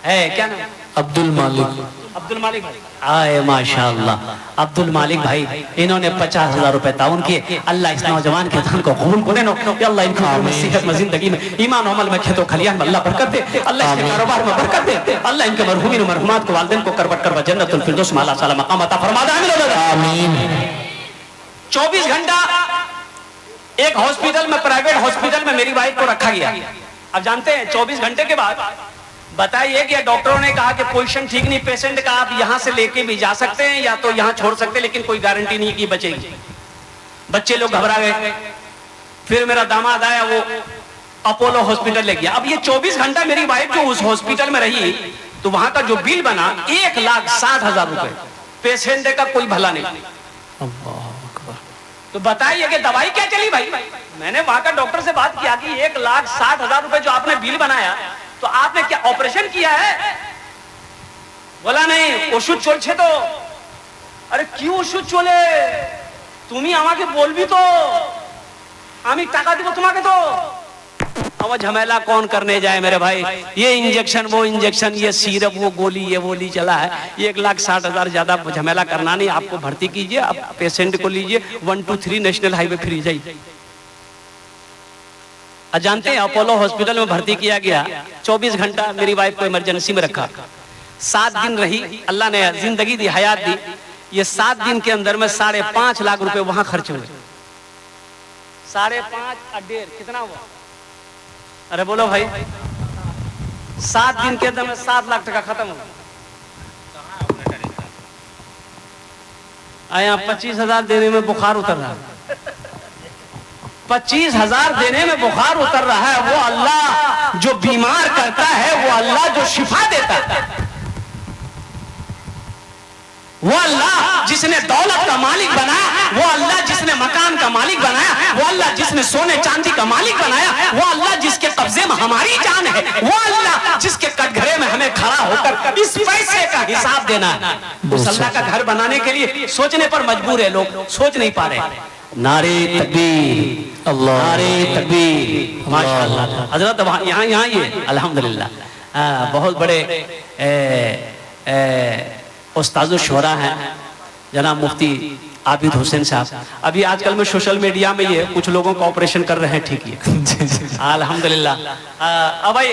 है क्या नाम? अब्दुल मालिक। अब्दुल मालिक भाई, आए माशाअल्लाह अब्दुल मालिक भाई, इन्होंने 50,000 रुपए ताउन किए। अल्लाह इस नौजवान के धन को कबूल करे नो, अल्लाह इनको सेहत में, जिंदगी में, ईमान अमल में, खेतों खलियान में अल्लाह बरकत दे, अल्लाह इसके कारोबार में बरकत दे, अल्लाह इनके मरहूमीन मरहुमात को, वालिदैन को करवट करवा जन्नतुल फिरदौस में अल्लाह ताला मकाम अता फरमा दे। आमीन। 24 घंटा एक हॉस्पिटल में, प्राइवेट हॉस्पिटल में मेरी वाइफ को रखा गया। अब जानते हैं 24 घंटे के बाद बताइए कि डॉक्टरों ने कहा कि पोजीशन ठीक नहीं पेशेंट का, आप यहां से लेके भी जा सकते हैं या तो यहां छोड़ सकते हैं, लेकिन कोई गारंटी नहीं कि बचेगी। बच्चे लोग घबरा गए। फिर मेरा दामाद आया, वो अपोलो हॉस्पिटल ले गया। अब ये 24 घंटा मेरी वाइफ जो उस हॉस्पिटल में रही तो वहां का जो बिल बना 1,60,000 रुपए। पेशेंट का कोई भला नहीं। तो बताइए कि दवाई क्या चली भाई? मैंने वहां का डॉक्टर से बात किया कि 1,60,000 रुपए जो आपने बिल बनाया, तो आपने क्या ऑपरेशन किया है? बोला नहीं, ओषुध चलছে तो। अरे क्यों ओषुध चले? तुम्ही আমাকে বলবি তো, আমি টাকা দিব তোমাকে তো। अब झमेला कौन करने जाए मेरे भाई? ये इंजेक्शन, वो इंजेक्शन, ये सिरप, वो गोली, ये गोली चला है। 1,60,000 ज्यादा झमेला करना नहीं, आपको भर्ती कीजिए, आप पेशेंट को लीजिए, 1 2 3 नेशनल हाईवे फ्री जाइए। जानते हैं अपोलो हॉस्पिटल में भर्ती किया गया। 24 घंटा मेरी वाइफ को इमरजेंसी में रखा। 7 दिन रही, अल्लाह ने जिंदगी दी, हयात दी। ये 7 दिन के अंदर में 5.5 लाख रुपए वहां खर्च हुए। 5.5 और 1.5 कितना हुआ? अरे बोलो भाई, 7 दिन के अंदर में 7 लाख टका खत्म हुआ। आया 25,000 देने में बुखार उतर रहा है। 25,000 देने में बुखार उतर रहा है। वो अल्लाह जो बीमार करता है, वो अल्लाह जो शिफा देता है, वो अल्लाह जिसने दौलत का मालिक बनाया, वो अल्लाह जिसने मकान का मालिक बनाया, वो अल्लाह जिसने सोने चांदी का मालिक बनाया, वो अल्लाह जिसके कब्जे में हमारी जान है, वो अल्लाह जिसके कटघरे में हमें खड़ा होकर इस पैसे का हिसाब देना है। उस अल्लाह का घर बनाने के लिए सोचने पर मजबूर है लोग, सोच नहीं पा रहे। नारे तकबीर, अल्लाह, नारे तकबीर, माशाअल्लाह। हजरत यहाँ यहाँ ये अल्हम्दुलिल्लाह बहुत बड़े उस्ताद शुरा हैं जनाब मुफ्ती आबिद हुसैन साहब। अभी आजकल में सोशल मीडिया में ये कुछ लोगों का ऑपरेशन कर रहे हैं, ठीक है अल्हम्दुलिल्लाह। अब भाई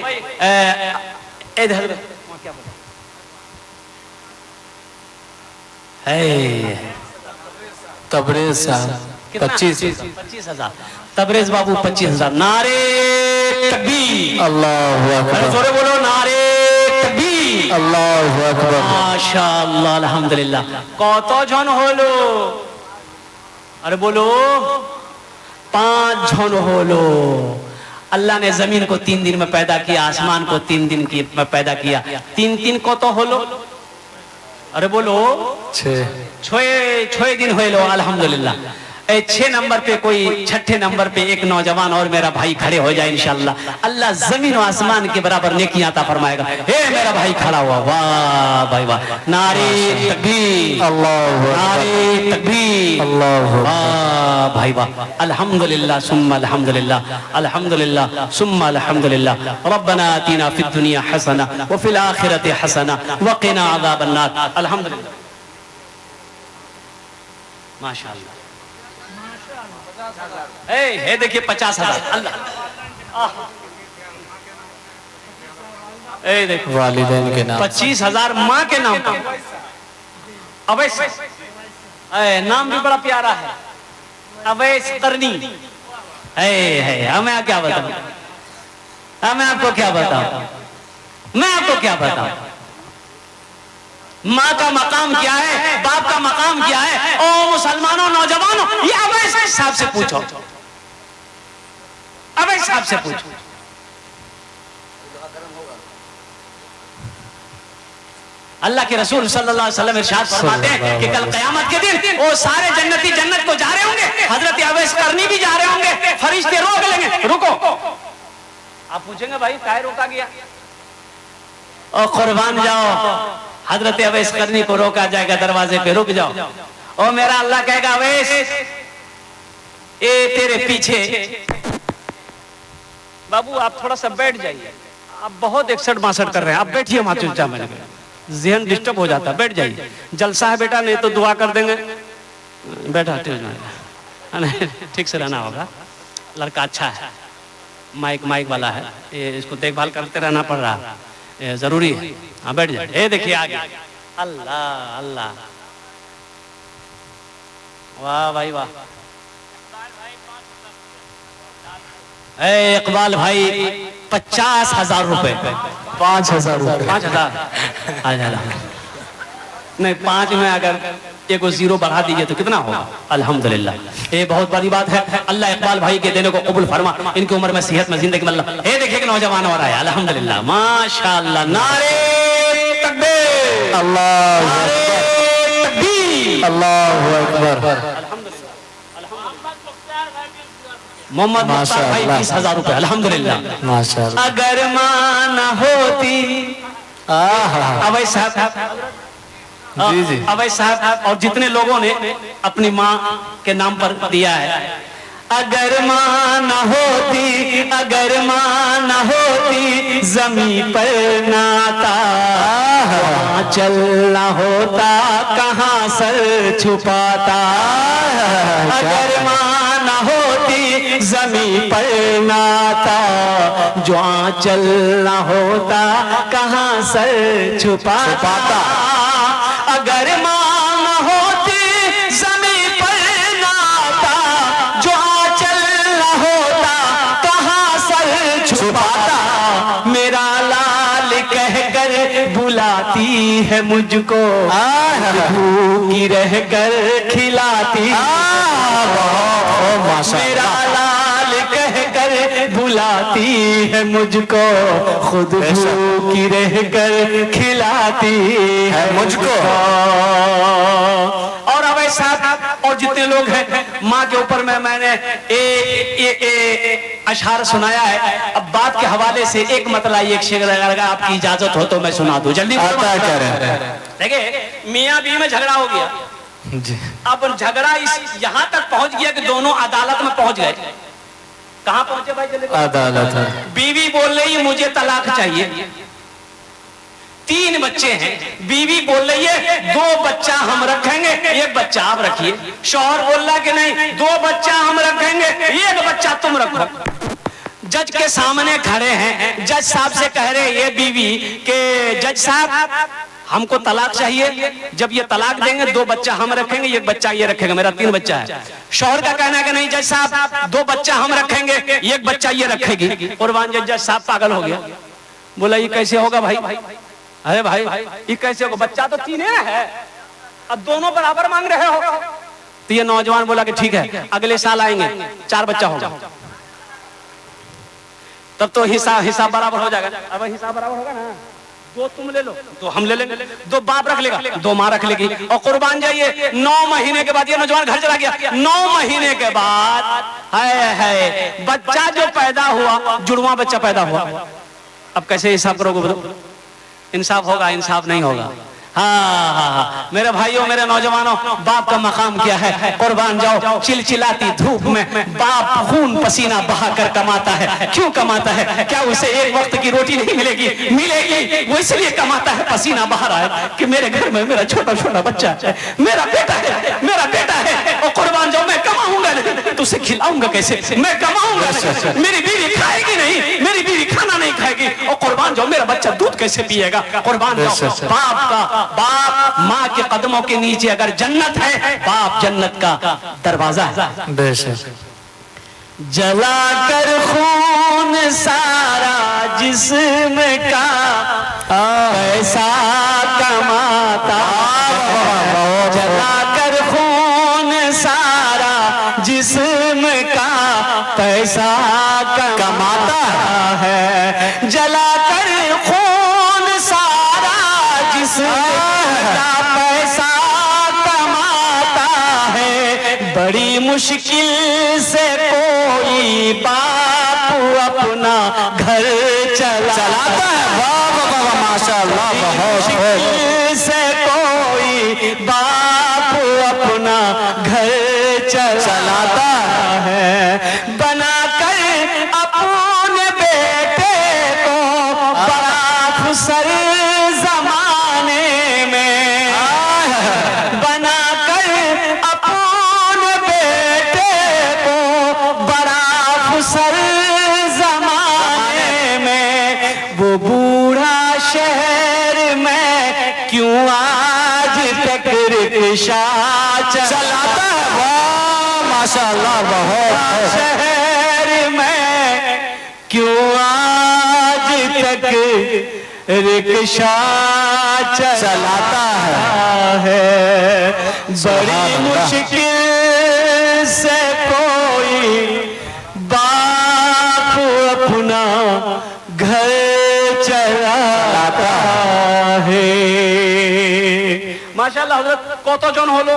इधर तबरेज साहब 25,000 तबरेज बाबू 25,000। नारे तकबीर, अल्लाहु अकबर, जोरे बोलो नारे तकबीर, अल्लाहु अकबर, माशाअल्लाह अल्हम्दुलिल्लाह। कत जन हलो? अरे बोलो 5 जन हलो। अल्लाह ने जमीन को 3 दिन में पैदा किया, आसमान को 3 दिन में पैदा किया। 3 कत हलो? अरे बोलो 6 दिन हुए लो अल्हम्दुलिल्लाह। 6 नंबर पे कोई 6ठे नंबर पे एक नौजवान और मेरा भाई खड़े हो जाए इंशाअल्लाह। अल्लाह जमीन और आसमान के बराबर नेकियां अता फरमाएगा। हे मेरा भाई खड़ा हुआ, वाह भाई वाह, नारे तकबीर, अल्लाहु अकबर, नारे तकबीर, अल्लाहु वाह भाई वाह, अल्हम्दुलिल्लाह सुम्मा अल्हम्दुलिल्लाह, अल्हम्दुलिल्लाह सुम्मा अल्हम्दुलिल्लाह। रब्बना आतिना फिद दुनिया हसना व फिल आखिरति हसना व क़िना अज़ाबन नार। अल्हम्दुलिल्लाह, माशाअल्लाह। हे देखिए 50,000। अल्लाह, ए देखो वालिदैन के नाम 25,000 माँ के नाम पर। अवैस नाम भी बड़ा प्यारा है, अवैस करनी है। हमें क्या बताऊं, मैं आपको क्या बताऊं, मैं आपको क्या बताऊं। माँ का मकाम क्या है, बाप का मकाम क्या है? ओ मुसलमानों, नौजवानों, ये अवैस साहब से पूछो, अवैस साहब से पूछो। अल्लाह के रसूल सल्लल्लाहु अलैहि वसल्लम इरशाद फरमाते हैं कि कल क़यामत के दिन वो सारे जन्नती जन्नत को जा रहे होंगे, हजरत अवैस करनी भी जा रहे होंगे। फरिश्ते रोक लेंगे, रुको। आप पूछेंगे भाई काहे रोका गया? ओ कुर्बान जाओ, हजरत अवैस करनी को रोका जाएगा दरवाजे पे, रुक जाओ। ओ मेरा अल्लाह कहेगा अवैस ए तेरे पीछे। बाबू आप थोड़ा सा बैठ जाइए, आप बहुत 61-62 कर रहे हैं, आप बैठिए वहां चुपचाप, मैंने जहन डिस्टर्ब हो जाता है, बैठ जाइए। जलसा है बेटा, नहीं तो दुआ कर देंगे। बैठा ठीक से रहना होगा, लड़का अच्छा है, माइक वाला है, ये इसको देखभाल करते रहना पड़ रहा है, ये जरूरी है। हाँ बैठ जाए। ये देखिए आगे, अल्लाह अल्लाह, वाह भाई वाह। इकबाल भाई 50,000 रुपए, 5,000 रुपए, 5,000 नहीं, 5 में अगर एक को 0 बढ़ा दीजिए तो कितना होगा? अल्हम्दुलिल्लाह, ये बहुत बड़ी बात है। अल्लाह इकबाल भाई के देने को कबूल फरमा, इनकी उम्र में सेहत में जिंदगी में अल्लाह। ये देखिए कि नौजवान हो रहा है, अल्हम्दुलिल्लाह माशाअल्लाह। नारे तकबीर, अल्लाहु तकबीर, अल्लाहु अकबर। मोहम्मद मुख्तार भाई 20,000 रुपए, अल्हम्दुलिल्लाह माशाअल्लाह। अगर मां न होती, अवैस साहब, जी जी, अवैस साहब और जितने लोगों ने अपनी माँ के नाम पर दिया है, अगर माँ न होती, अगर माँ न होती ज़मीं पर नाता, चलना होता कहाँ सर छुपाता। अगर माँ न होती ज़मीं पर नाता, जो चलना होता कहाँ सर छुपाता। अगर माँ न होती ज़मीं पर नाता, जो आंचल न होता कहाँ सर छुपाता। मेरा लाल कहकर बुलाती है मुझको, भूखी रहकर खिलाती। मेरा लाल कह कर बुलाती है मुझको, खुद भूखी रह कर खिलाती है मुझको। और अब ऐसा और जितने लोग हैं माँ के ऊपर में मैंने अशआर सुनाया है। अब बात के हवाले से एक मतलब एक शेर अगर आपकी इजाजत हो तो मैं सुना दूं जल्दी। आता क्या रहे? देखिए मियाँ बीवी में झगड़ा हो गया जी। अब झगड़ा इस यहाँ तक पहुंच गया कि दोनों अदालत में पहुंच गए। कहाँ पहुंचे भाई जल्दी? अदालत है। बीवी बोल रही मुझे तलाक चाहिए, 3 बच्चे हैं। बीवी बोल रही है 2 बच्चा हम रखेंगे, 1 बच्चा आप रखिए। शौहर बोल रहा कि नहीं 2 बच्चा हम रखेंगे, 1 बच्चा तुम रखो। जज के सामने खड़े हैं, जज साहब से कह रहे ये बीवी के जज साहब हमको तलाक चाहिए, जब ये तलाक देंगे 2 बच्चा हम रखेंगे, 1 बच्चा ये रखेगा, मेरा 3 बच्चा है। शौहर का कहना है कि नहीं जज साहब 2 बच्चा हम रखेंगे, 1 बच्चा ये रखेगी। कुर्बान जज साहब पागल हो गया, बोला ये कैसे होगा भाई? अरे भाई ये कैसे होगा? बच्चा तो 3 है, अब दोनों बराबर मांग रहे हो। तो ये नौजवान बोला कि ठीक है अगले साल आएंगे 4 बच्चा होगा, तब तो हिसाब बराबर हो जाएगा। अब हिसाब बराबर होगा ना, 2 तुम ले लो 2 हम ले लेंगे, 2 बाप रख लेगा 2 माँ रख लेगी। और कुर्बान जाइए 9 महीने के बाद ये नौजवान घर चला गया। 9 महीने के बाद है बच्चा जो पैदा हुआ जुड़वा बच्चा पैदा हुआ। अब कैसे हिसाब करोगे बोलो? इंसाफ होगा? इंसाफ नहीं होगा। हाँ मेरे भाइयों मेरे नौजवानों, बाप का मकाम क्या है? कुर्बान जाओ, चिलचिलाती धूप में बाप खून पसीना बहाकर कमाता है। क्यों कमाता है? क्या उसे एक वक्त की रोटी नहीं मिलेगी? मिलेगी। वो इसलिए कमाता है, पसीना बहा रहा है कि मेरे घर में मेरा छोटा छोटा बच्चा है, मेरा बेटा है, मेरा बेटा है। और कुर्बान जाओ मैं कमाऊंगा नहीं तो उसे खिलाऊंगा कैसे? मैं कमाऊंगा नहीं, मेरी बीवी खाएगी नहीं, मेरी बीवी खाना नहीं खाएगी। और कुर्बान जाओ मेरा बच्चा दूध कैसे पिएगा? कुर्बान जाओ बाप माँ के कदमों के नीचे अगर जन्नत है, बाप जन्नत का दरवाजा है। बेशक। जला कर खून सारा जिस्म का पैसा कमाता है, जला कर खून सारा जिस्म का पैसा कमाता है, जला कर खून सारा जिस्म का पैसा कमाता है। बड़ी मुश्किल से कोई बाप अपना घर चलाता है। वाह वाह वाह माशाअल्लाह, बहुत मुश्किल से कोई बाप अपना घर चलाता है। बनाकर अपने बेटे को बड़ा खुसर जमाने में, बनाकर अपने बेटे को बड़ा खुसर जमाने में। वो बूढ़ा शहर में क्यों आज तक रिक्शा चलाता है? वाह माशाअल्लाह, बहुत। शहर में क्यों आज तक रिक्शा चलाता है? बड़ी मुश्किल से कोई बाप अपना घर चलाता है। माशाअल्लाह हजरत কতজন হলো?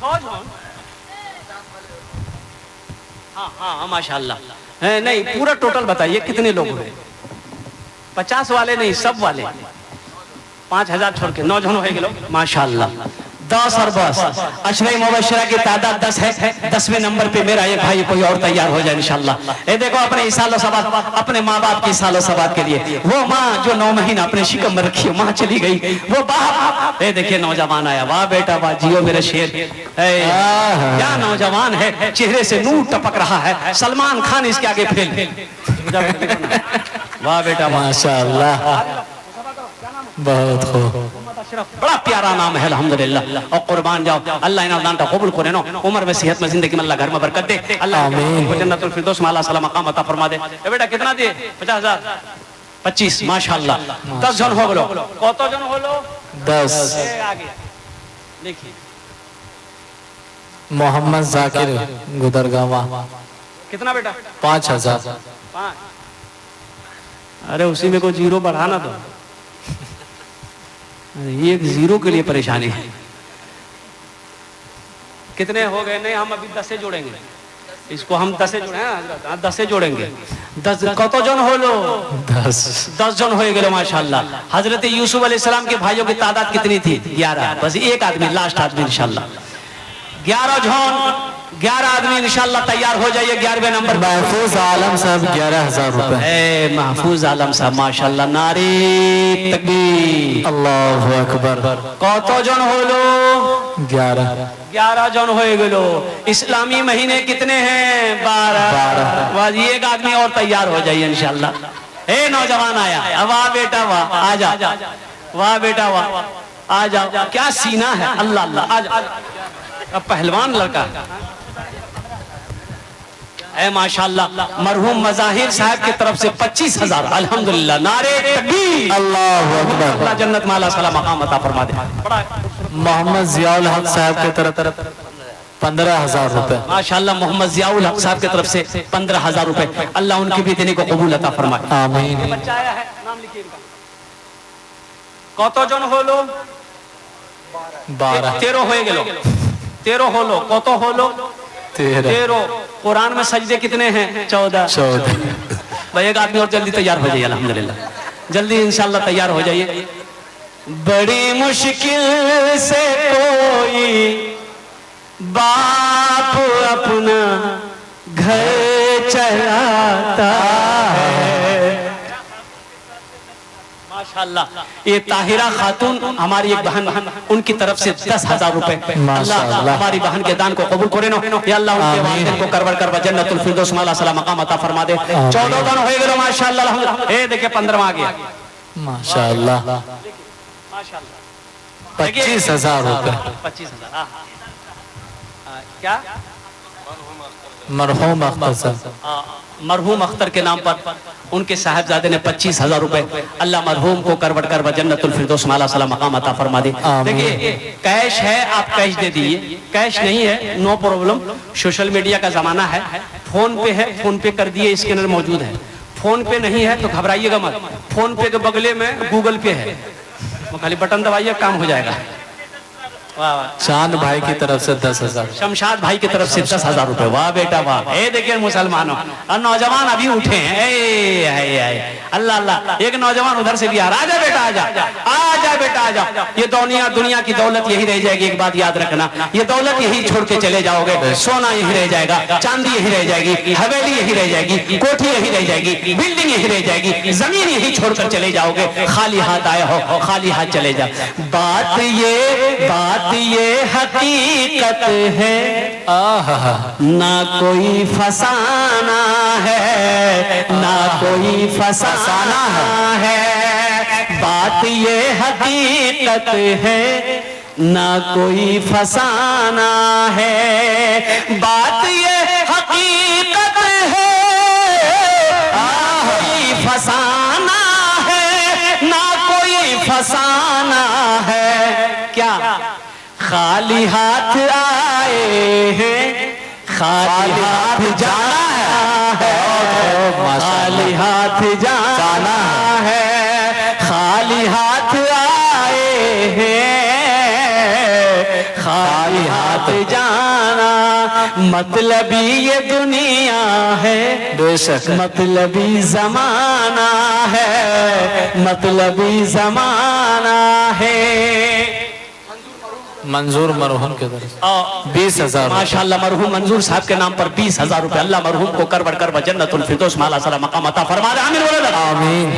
6 জন। हाँ हाँ माशाअल्लाह। नहीं पूरा टोटल बताइए कितने लोग हुए? 50 वाले नहीं, सब वाले 5000 छोड़ के 9 जन हो गए माशाअल्लाह। 10 और 10 अशरे मुबशरा की तादाद 10 है। 10वें नंबर पे मेरा एक भाई कोई और तैयार हो जाए इंशाअल्लाह। ये देखो अपने इसालो सबात, अपने माँ बाप की इसालो सबात के लिए वो माँ जो 9 महीना अपने शिकम में रखी, माँ चली गई, वो बाप। ये देखिए नौजवान आया, वाह बेटा वाह, जियो मेरे शेर। क्या नौजवान है, चेहरे से नूर टपक रहा है, सलमान खान इसके आगे फेल। वाह बेटा माशाअल्लाह, बहुत खूब। बड़ा प्यारा नाम है अल्हम्दुलिल्लाह। और कुर्बान जाओ अल्लाह इन्हें दान कबूल करे नो, उम्र में सेहत में जिंदगी में अल्लाह घर में बरकत दे, अल्लाह आमीन, जन्नतुल फिरदौस में अल्लाह सलाम मकाम अता फरमा दे। ए बेटा कितना दिए? 50,000 25 माशाअल्लाह। 10 जन हो गलो। कत जन हलो? 10। आगे देखिए मोहम्मद जाकिर गुदरगावा कितना बेटा? 5000। 5। अरे उसी में को जीरो बढ़ाना दो। ये एक जीरो के लिए परेशानी है। कितने हो गए? नहीं, हम अभी 10 से जोड़ेंगे इसको। हम 10 से जोड़े हैं, 10 से जोड़ेंगे। 10 कत जन हो लो? 10 जन हो गए माशाल्लाह। हजरत यूसुफ अलैहिस्सलाम के भाइयों की तादाद कितनी थी? 11। बस एक आदमी, लास्ट आदमी इंशाल्लाह। 11 आदमी इंशाल्लाह तैयार हो जाइए। 11वें नंबर महफूज आलम साहब 11000 रुपए। महफूज आलम साहब माशाल्लाह। नारे तकबीर, अल्लाहु अकबर। कत जन हो लो? 11 जन हो गलो। इस्लामी महीने कितने हैं? 12। बस एक आदमी और तैयार हो जाइए इंशाल्लाह। ए नौजवान आया, वाह बेटा वाह, आ जा। वाह बेटा वाह, आ जाओ। क्या सीना है, अल्लाह अल्लाह। आ जा, अब पहलवान लड़का है माशाल्लाह। मरहूम मज़ाहिर साहब की तरफ से 25,000 अल्हम्दुलिल्लाह। नारे तकबीर, अल्लाहु अकबर। अल्लाह जन्नत में आला सलाम मकाम अता फरमा दे। मोहम्मद जियाउल हक साहब की तरफ 15,000 रुपए। माशाल्लाह। मोहम्मद जियाउल हक साहब की तरफ से 15,000 रुपए। अल्लाह उनकी भी देने को कबूल अता फरमाए। आमीन। बच्चा आया है, नाम लिखिए इनका। कत जन हो लो? 12। 13 हो गेलो। 13 हो लो। कत हो लो? 13। कुरान में सजदे कितने हैं? 14। भाई एक आदमी और जल्दी तैयार हो जाइए अल्हम्दुलिल्लाह। जल्दी इंशाल्लाह तैयार हो जाइए। बड़ी मुश्किल से कोई बाप अपना घर चलाता है। माशाल्लाह। ये ताहिरा खातून हमारी एक बहन, उनकी तरफ से 10,000 रुपए। अल्लाह हमारी बहन के दान को कबूल करे नो। या अल्लाह उनके वालिदैन को करवर करवा जन्नतुल फिरदौस में अल्लाह मकाम अता फरमा दे। 14 दान हो गए माशाल्लाह। ए देखिए 15वां आ गया माशाल्लाह। माशाल्लाह। 25,000 रुपए। 25,000। क्या? मरहूम अख्तर साहब। मरहूम अख्तर के नाम पर उनके साहबजादे ने 25,000 रुपए। अल्लाह मरहूम को करवट कर जन्नतुल फिरदौस में आला मकाम अता फरमा दे। देखिए कैश है, आप कैश दे दीजिए। कैश नहीं है, नो प्रॉब्लम। सोशल मीडिया का जमाना है। फोन पे है, फोन पे कर दिए, स्कैनर मौजूद है। फोन पे नहीं है तो घबराइएगा मत। फोन पे के बगले में गूगल पे है, वो खाली बटन दबाइए, काम हो जाएगा। चांद भाई की तरफ से 10,000। शमशाद भाई की तरफ से 10,000 रुपए। वाह बेटा वाह। ए देखिए मुसलमानों, और नौजवान अभी उठे हैं। अल्लाह अल्लाह। एक नौजवान उधर से भी आ रहा। आजा बेटा आजा, आजा बेटा आजा। ये दुनिया की दौलत यही रह जाएगी। एक बात याद रखना, ये दौलत यही छोड़ के चले जाओगे। सोना यही रह जाएगा, चांदी यही रह जाएगी, हवेली यही रह जाएगी, कोठी यही रह जाएगी, बिल्डिंग यही रह जाएगी, जमीन यही छोड़कर चले जाओगे। खाली हाथ आए हो, खाली हाथ चले जाओ। बात ये हकीकत है, ना कोई फसाना है, ना कोई फसाना है। बात ये हकीकत है, ना कोई फसाना है। बात ये हकीकत है, कोई फसाना है, ना कोई फसाना है। क्या? खाली हाथ आए हैं, खाली हाथ जाना है, खाली हाथ जाना है। खाली हाथ आए हैं, खाली हाथ जाना। मतलबी ये दुनिया है, बेशक मतलबी जमाना है, मतलबी जमाना है। मंजूर मरहूम के तरफ 20,000। माशाल्लाह। मरहूम मंजूर साहब के नाम पर 20,000 रुपए। अल्लाह मरहूम को करवट कर जन्नतुल फिरदौस में आला मकाम अता फरमा दे। आमीन बोले। आमीन।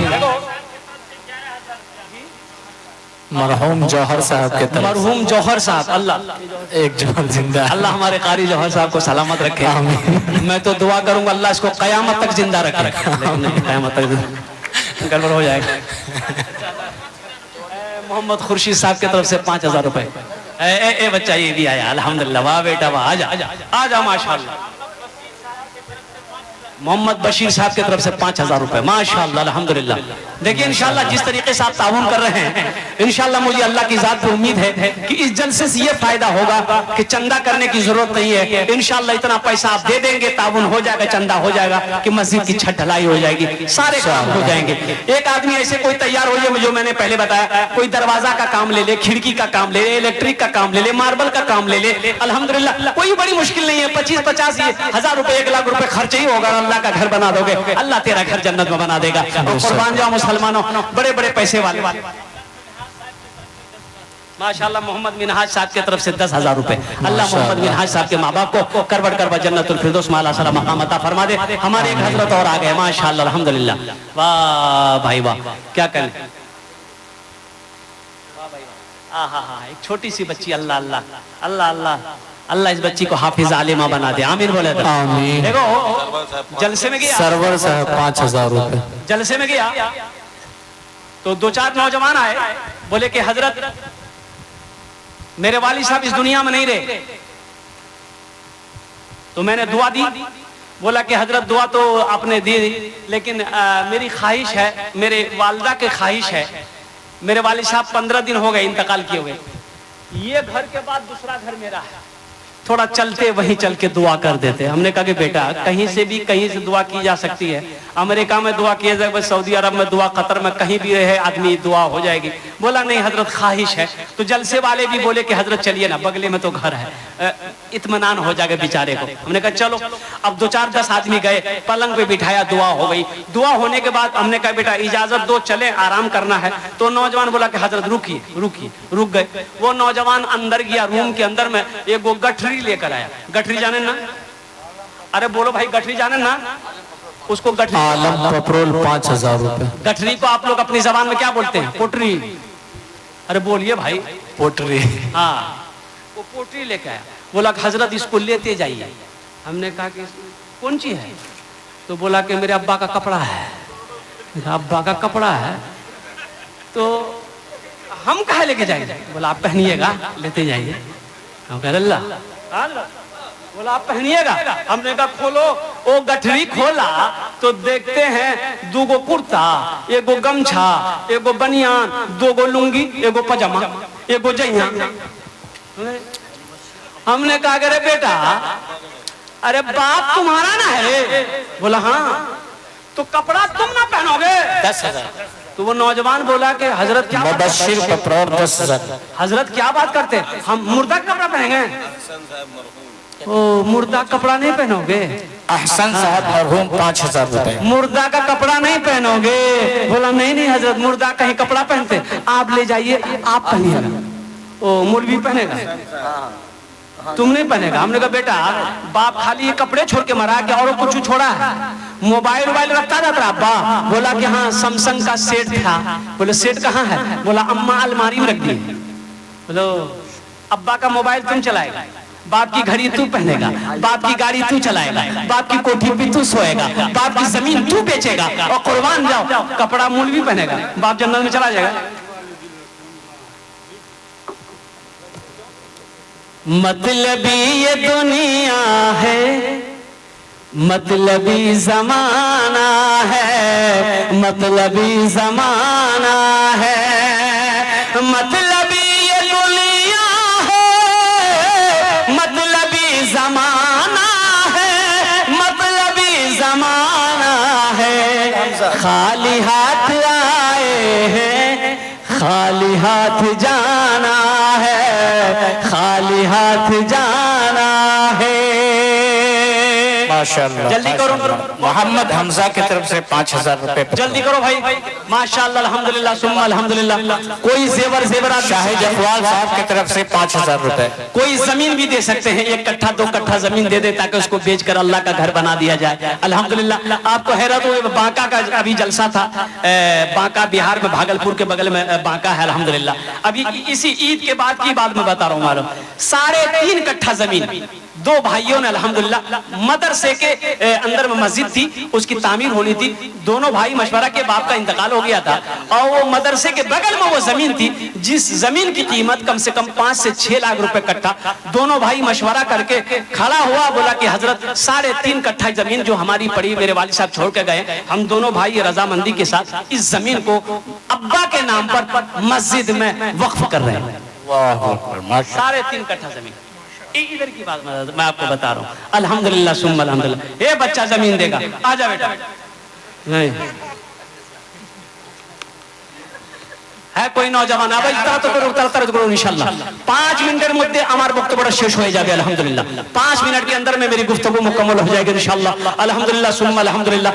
मरहूम जौहर साहब के तरफ। मरहूम जौहर साहब, अल्लाह एक जौहर जिंदा। अल्लाह हमारे कारी जौहर साहब को सलामत रखे। आमीन। मैं तो दुआ करूंगा अल्लाह इसको कयामत तक जिंदा रखे। कयामत तक गड़बड़ हो जाएगा। मोहम्मद खुर्शीद साहब की तरफ से 5,000 रुपए। ए बच्चा ये भी आया अल्हम्दुलिल्लाह। वाह बेटा वाह, आजा आजा आजा माशाल्लाह। मोहम्मद बशीर साहब की तरफ से 5000 रुपए, माशाअल्लाह अल्हम्दुलिल्लाह। देखिए इंशाअल्लाह जिस तरीके से आप ताउन कर रहे हैं, इंशाअल्लाह मुझे अल्लाह की जात पे उम्मीद है कि इस जलसे से ये फायदा होगा कि चंदा करने की जरूरत नहीं है। इंशाअल्लाह इतना पैसा आप दे देंगे, ताउन हो जाएगा, चंदा हो जाएगा कि मस्जिद की छत ढलाई हो जाएगी, सारे काम हो जाएंगे। एक आदमी ऐसे कोई तैयार हो जाए, जो मैंने पहले बताया, कोई दरवाजा का काम ले ले, खिड़की का काम ले ले, इलेक्ट्रिक का काम ले ले, मार्बल का काम ले ले, अल्हम्दुलिल्लाह कोई बड़ी मुश्किल नहीं है। 25-50 हजार रुपए, 1 लाख रुपए खर्च ही होगा, अल्लाह का घर बना दोगे, अल्लाह तेरा घर जन्नत में बना देगा। और कुर्बान जाओ मुसलमानों, बड़े बड़े पैसे वाले माशाअल्लाह मोहम्मद मिनहाज साहब की तरफ से 10,000 रुपए। अल्लाह मोहम्मद मिनहाज साहब के माँ बाप को करबट करबट जन्नतुल फिरदौस में आला सलाम मकाम अता फरमा दे। हमारे एक हजरत और आ गए माशाअल्लाह अल्हम्दुलिल्लाह। वाह भाई वाह, क्या करें, एक छोटी सी बच्ची, अल्लाह अल्लाह अल्लाह अल्लाह अल्लाह इस बच्ची को हाफिज आलिमा बना दे, आमीन बोले तो। आमीन। देखो जलसे में गया सरवर साहब 5000 रुपए। जलसे में गया तो 2-4 नौजवान आए, बोले कि हजरत मेरे वाली साहब इस दुनिया में नहीं रहे। तो मैंने दुआ दी, बोला कि हजरत दुआ तो आपने दी, लेकिन मेरी ख्वाहिश है, मेरे वालिदा की ख्वाहिश है, मेरे वाली साहब 15 दिन हो गए इंतकाल किए हुए, ये घर के बाद दूसरा घर मेरा है, थोड़ा चलते वहीं चल के दुआ कर देते। हमने कहा कि बेटा कहीं से भी कहीं से दुआ की जा सकती है, अमेरिका में दुआ किया जाए, सऊदी अरब में दुआ, कतर में कहीं भी रहे आदमी दुआ हो जाएगी। बोला नहीं हजरत ख्वाहिश है। तो जलसे वाले भी बोले कि हजरत चलिए ना, बगले में तो घर है, इत्मीनान हो जाएगा बेचारे को। हमने कहा चलो। अब 2-4-10 आदमी गए, पलंग पे बिठाया, दुआ हो गई। दुआ होने के बाद हमने कहा बेटा इजाजत दो, चले आराम करना है। तो नौजवान बोला कि हजरत रुकिए रुकिए, रुक गए। वो नौजवान अंदर गया, रूम के अंदर में एक गठरी लेकर आया। गठरी जाने ना, अरे बोलो भाई गठरी जाने ना, उसको गठरी, आलम पेट्रोल 5000 रुपए। गठरी को आप लोग अपनी जबान में क्या बोलते हैं? पोटरी। अरे बोलिए भाई, पोटरी। हाँ, वो पोटरी लेके आया। बोला हजरत इसको लेते जाइए। हमने कहा कि कौन सी है? तो बोला कि मेरे अब्बा का कपड़ा है। अब्बा का कपड़ा है तो हम कहाँ लेके जाएंगे? बोला आप पहनिएगा, लेते जाइए। हम कह अल्लाह, बोला आप पहनिएगा। हमने कहा खोलो। वो गठरी खोला तो देखते हैं 2 कुर्ता, 1 गमछा, 1 बनियान, 2 लुंगी, 1 पजामा, 1 जइया। हमने कहा अरे बेटा, अरे बाप तुम्हारा ना है? बोला हाँ। तो कपड़ा तुम ना पहनोगे? 10,000। तो वो नौजवान बोला कि हजरत क्या मुबश्शिर पेट्रोल 10,000। हजरत क्या बात करते हैं, हम मुर्दा कपड़ा पहनेंगे? ओ मुर्दा कपड़ा नहीं पहनोगे? अहसन साहब मरहूम 5000 रुपए। मुर्दा का कपड़ा नहीं पहनोगे? बोला नहीं नहीं हजरत, मुर्दा कहीं कपड़ा पहनते, आप ले जाइए, आप पहनिएगा। ओ मौलवी पहनेगा, तुम नहीं पहनेगा। हमने कहा बेटा बाप खाली ये कपड़े छोड़ के मरा के और कुछ छोड़ा है? मोबाइल रखता था अब्बा? बोला कि हाँ सैमसंग का सेट था। बोले सेट कहाँ है? बोला अम्मा अलमारी में रख दी। बोलो अब्बा का मोबाइल तुम चलाएगा, बाप की घड़ी तू पहनेगा, बाप की गाड़ी तू चलाएगा, बाप की कोठी पे तू सोएगा, बाप की जमीन तू बेचेगा और कुर्बान जाओ, कपड़ा मौलवी पहनेगा, बाप जन्नत में चला जाएगा। मतलबी ये दुनिया है, मतलबी जमाना है, मतलबी जमाना है, मतलबी ये दुनिया है, मतलबी जमाना है, मतलबी जमाना है। खाली हाथ आए हैं, खाली हाथ जाना है, खाली हाथ जाना है। माशाअल्लाह। जल्दी करो, मोहम्मद हमजा की तरफ से 5000 रुपए। जल्दी करो भाई। माशाअल्लाह अल्हम्दुलिल्लाह सुम्मा अल्हम्दुलिल्लाह। कोई जेवरात शाहिद अकवाल साहब की तरफ से 5000 रुपए। कोई जमीन भी दे सकते हैं, 1 कट्ठा 2 कट्ठा जमीन दे दे ताकि उसको बेचकर अल्लाह का घर बना दिया जाए। अल्हम्दुलिल्लाह। आपको हैरत हो, बांका का अभी जलसा था, बांका बिहार में, भागलपुर के बगल में बांका है। अल्हम्दुलिल्लाह अभी इसी ईद के बाद की बात में बता रहा हूँ, मालूम 3.5 कट्ठा जमीन दो भाइयों ने अल्हम्दुलिल्लाह मदरसे के अंदर में मस्जिद थी, उसकी तामीर होनी थी। दोनों भाई मशवरा के बाप का इंतकाल हो गया था और वो मदरसे के बगल में वो जमीन थी, जिस जमीन की कीमत कम से कम 5 से 6 लाख रुपए कट्ठा। दोनों भाई मशवरा करके खड़ा हुआ, बोला कि हजरत 3.5 कट्ठा जमीन जो हमारी पड़ी मेरे वालिद साहब छोड़ के गए, हम दोनों भाई रजामंदी के साथ इस जमीन को अब्बा के नाम पर मस्जिद में वक्फ कर रहे हैं। 3.5 कट्ठा जमीन। इधर की बात मैं आपको बता रहा हूँ। अल्हम्दुलिल्लाह सुम्मा अल्हम्दुलिल्लाह। ये बच्चा जमीन देगा, आजा बेटा। नहीं है कोई नौजवान अब करो इंशाल्लाह। 5 मिनटेर मध्य আমার বক্তব্যটা শেষ হয়ে যাবে अल्हम्दुलिल्लाह। 5 मिनट के अंदर में मेरी गुफ्तगू मुकम्मल हो जाएगी इंशाल्लाह। अल्हम्दुलिल्लाह सुम्मा अल्हम्दुलिल्लाह।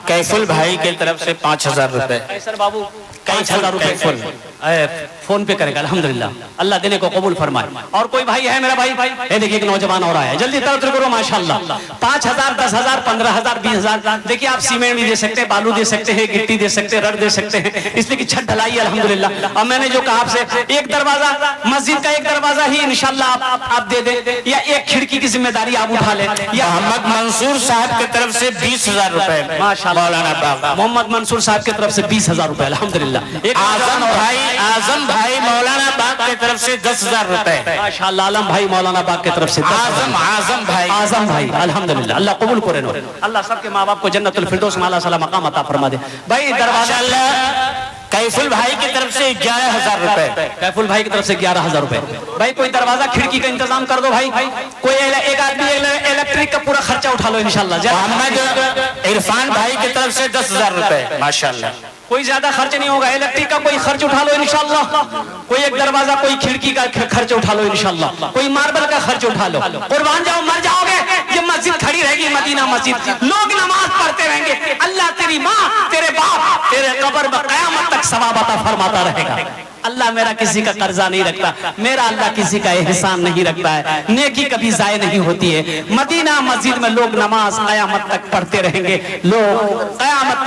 कैफुल भाई की तरफ से 5000 रुपए। सर बाबू 5000 रुपए फोन पे करेगा अल्हम्दुलिल्लाह। अल्लाह देने को कबूल फरमाए। और कोई भाई है मेरा भाई? ये देखिए एक नौजवान और आया है, जल्दी तरफ करो माशाल्लाह। 5000 10,000 15,000 20,000। देखिए आप सीमेंट भी दे सकते हैं, बालू दे सकते हैं, गिट्टी दे सकते हैं, रड दे सकते हैं, इसलिए कि छत ढलाई है अल्हम्दुलिल्लाह। अब मैंने जो कहा आपसे एक दरवाजा मस्जिद का, एक दरवाजा ही इंशाल्लाह आप दे दें, या एक खिड़की की जिम्मेदारी आप उठा लें। या मोहम्मद मंसूर साहब की तरफ से 20,000 रुपए माशाल्लाह। मोहम्मद मंसूर साहब की तरफ से 20,000 रुपए अल्हम्दुलिल्लाह। एक आजम भाई मौलाना बाग की तरफ से 10,000 रुपए माशाल्लाह। आलम भाई मौलाना बाग की तरफ से आजम भाई अल्हम्दुलिल्लाह। अल्लाह कबूल करे नो। अल्लाह सबके माँ बाप को जन्नतुल फिरदौस में अल्लाह सला मकाम अता फरमा दे। भाई दरवाजा कैफुल भाई की तरफ से 11,000 रुपए। कैफुल भाई की तरफ से 11,000 रुपए। भाई कोई दरवाजा खिड़की का इंतजाम कर दो भाई। कोई एक आदमी इलेक्ट्रिक का पूरा खर्चा उठा लो इंशाल्लाह। मोहम्मद इरफान भाई की तरफ से 10,000 रुपए माशाल्लाह। कोई ज्यादा खर्च नहीं होगा, इलेक्ट्रिक का कोई खर्च उठा लो इंशाल्लाह। कोई एक दरवाजा, कोई खिड़की का खर्च उठा लो इंशाल्लाह। कोई मार्बल का खर्च उठा लो। कुर्बान जाओ, मर जाओगे, ये मस्जिद खड़ी रहेगी, मदीना मस्जिद, लोग नमाज पढ़ते रहेंगे, अल्लाह तेरी माँ तेरे बाप तेरे कब्र में कयामत तक सवाब अता फरमाता रहेगा। अल्लाह मेरा किसी का कर्जा नहीं रखता, मेरा अल्लाह किसी का एहसान नहीं रखता है, नेकी कभी जाय नहीं होती है। मदीना मस्जिद में लोग नमाज कयामत तक पढ़ते रहेंगे, लोग कयामत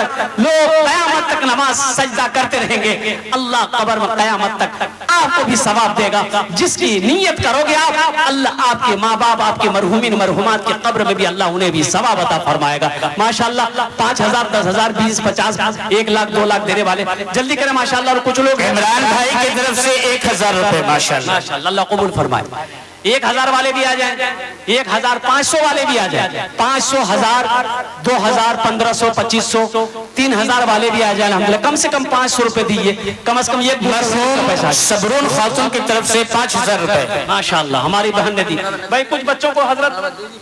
तक नमाज सजदा करते रहेंगे। अल्लाह कब्र में कयामत तक आपको भी सवाब देगा। जिसकी नीयत करोगे आप, अल्लाह आपके माँ बाप, आपके मरहुमीन मरहुमात के कब्र में भी अल्लाह उन्हें भी सवाब अता फरमाएगा माशाल्लाह। 5,000 10,000 20 50 1 लाख 2 लाख देने वाले जल्दी करें माशाल्लाह। और कुछ लोग इमरान भाई की तरफ से 1,000 रुपए माशाल्लाह। अल्लाह कबूल फरमाए। 1,000 वाले भी आ जाए, 1,500 वाले भी आ जाए, 500 1000 2,000 1,500 2,500 3,000 वाले भी आ जाए अल्हम्दुलिल्लाह। कम से कम 500 रुपए दीजिए, कम से कम ये पैसा। सबरून खातून की तरफ से 5,000 रुपए माशाल्लाह हमारी बहन ने दी। भाई कुछ बच्चों को हजरत,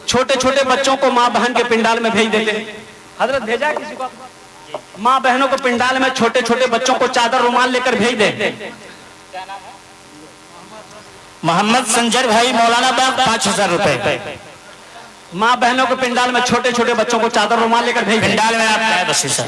छोटे छोटे बच्चों को माँ बहन के पिंडाल में भेज देते, हजरत भेजा किसी को? माँ बहनों को पिंडाल में छोटे छोटे बच्चों को चादर रुमाल लेकर भेज दे। मोहम्मद संजर भाई मौलाना बाग 5,000 रुपए। माँ बहनों को पिंडाल में छोटे छोटे बच्चों को चादर रुमाल लेकर भेज। पिंडाल में आप है बस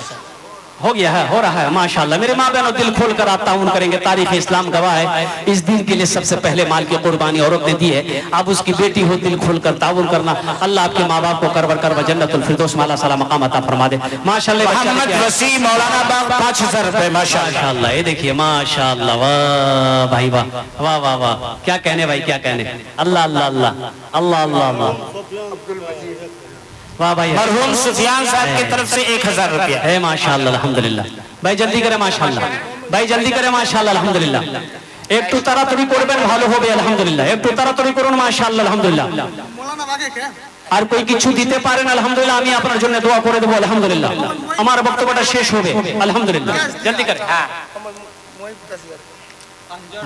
हो गया है, हो रहा है माशाल्लाह। मेरे माँ बहनों दिल खोल कर आप ताउन करेंगे, तारीख इस्लाम गवाह है। इस दिन के लिए सबसे पहले माल की कुर्बानी औरत ने दी है। आप उसकी बेटी हो, दिल खोल कर ताउन करना। अल्लाह आपके माँ बाप को करवर जन्नतुल फिरदौस में अल्लाह सला मकाम अता फरमा दे माशाल्लाह। मोहम्मद वसी मौलाना बाग 5,000 रुपए माशाल्लाह। ये देखिए माशाल्लाह, वाह भाई वाह वाह वाह वाह, क्या कहने भाई, क्या कहने। अल्लाह अल्लाह अल्लाह अल्लाह अल्लाह वाह भाई। मरहूम सुफियान साहब की तरफ से 1,000 रुपया है माशाल्लाह अल्हम्दुलिल्लाह। भाई जल्दी करे माशाल्लाह, भाई जल्दी करे माशाल्लाह अल्हम्दुलिल्लाह। एक तो तारातड़ी করবেন ভালো হবে আলহামদুলিল্লাহ, একটু তাড়াতাড়ি করুন মাশাআল্লাহ আলহামদুলিল্লাহ। আর कोई কিছু দিতে পারেন আলহামদুলিল্লাহ, আমি আপনার জন্য দোয়া করে দেব আলহামদুলিল্লাহ। আমার বক্তব্যটা শেষ হবে আলহামদুলিল্লাহ, जल्दी करें।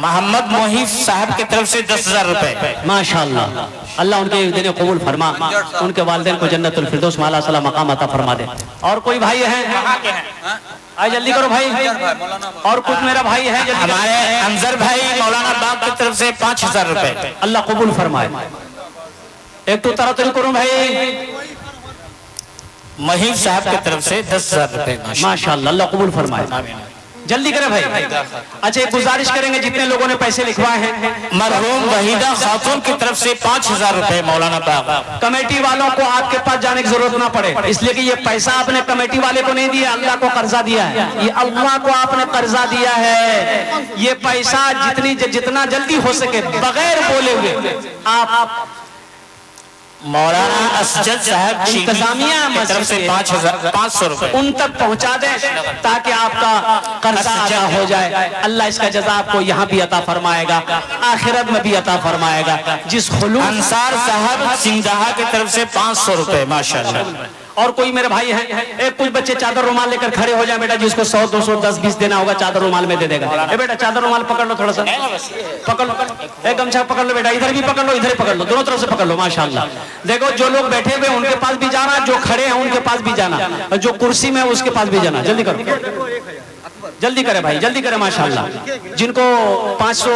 मोहम्मद मोहित साहब की तरफ से 10,000 रुपए माशाल्लाह। अल्लाह उनके दिन कबूल फरमा, उनके वालिदैन को जन्नतुल फिरदौस में अल्लाह सला मकाम अता फरमा दे। और कोई भाई है? आए जल्दी करो भाई। और कुछ मेरा भाई है जल्दी। हमारे अंजर भाई मौलाना बाग की तरफ से 5,000 रुपए। अल्लाह कबूल फरमाए। एक तो तारातड़ी करो भाई। मोहित साहब की तरफ से 10,000 रुपए माशाल्लाह, अल्लाह कबूल फरमाए। जल्दी करें भाई। अच्छा एक गुजारिश करेंगे जितने लोगों ने पैसे लिखवाए हैं, मरहूम वहीदा खातून की तरफ से 5000 रुपए मौलाना बाग। कमेटी वालों को आपके पास जाने की जरूरत ना पड़े, इसलिए कि ये पैसा आपने कमेटी वाले को नहीं दिया, अल्लाह को कर्जा दिया है। ये अल्लाह को आपने कर्जा दिया है। ये पैसा जितना जल्दी हो सके बगैर बोले हुए आप मौलाना असजद साहब इंतजामिया की तरफ से 5500 रुपए उन तक पहुंचा दें ताकि आपका कर्जा अदा हो जाए। अल्लाह इसका जज़ा आपको यहाँ भी अता फरमाएगा, आखिरत में भी अता फरमाएगा। जिस खुलूस अंसार साहब सिंधाहा की तरफ से 500 रुपए माशाल्लाह। और कोई मेरे भाई हैं, एक कुछ बच्चे चादर रुमाल लेकर खड़े हो जाए बेटा, जिसको 100 200 10 20 देना होगा चादर रुमाल में दे देगा। ए बेटा चादर रुमाल पकड़ लो, थोड़ा सा पकड़ लो, एक गमछा पकड़ लो बेटा, इधर भी पकड़ लो इधर ही पकड़ लो, दोनों तरफ से पकड़ लो माशाल्लाह। देखो जो लोग बैठे हुए उनके पास भी जाना, जो खड़े हैं उनके पास भी जाना, और जो कुर्सी में उसके पास भी जाना। जल्दी करो, जल्दी करें भाई, जल्दी करें माशाल्लाह। जिनको 500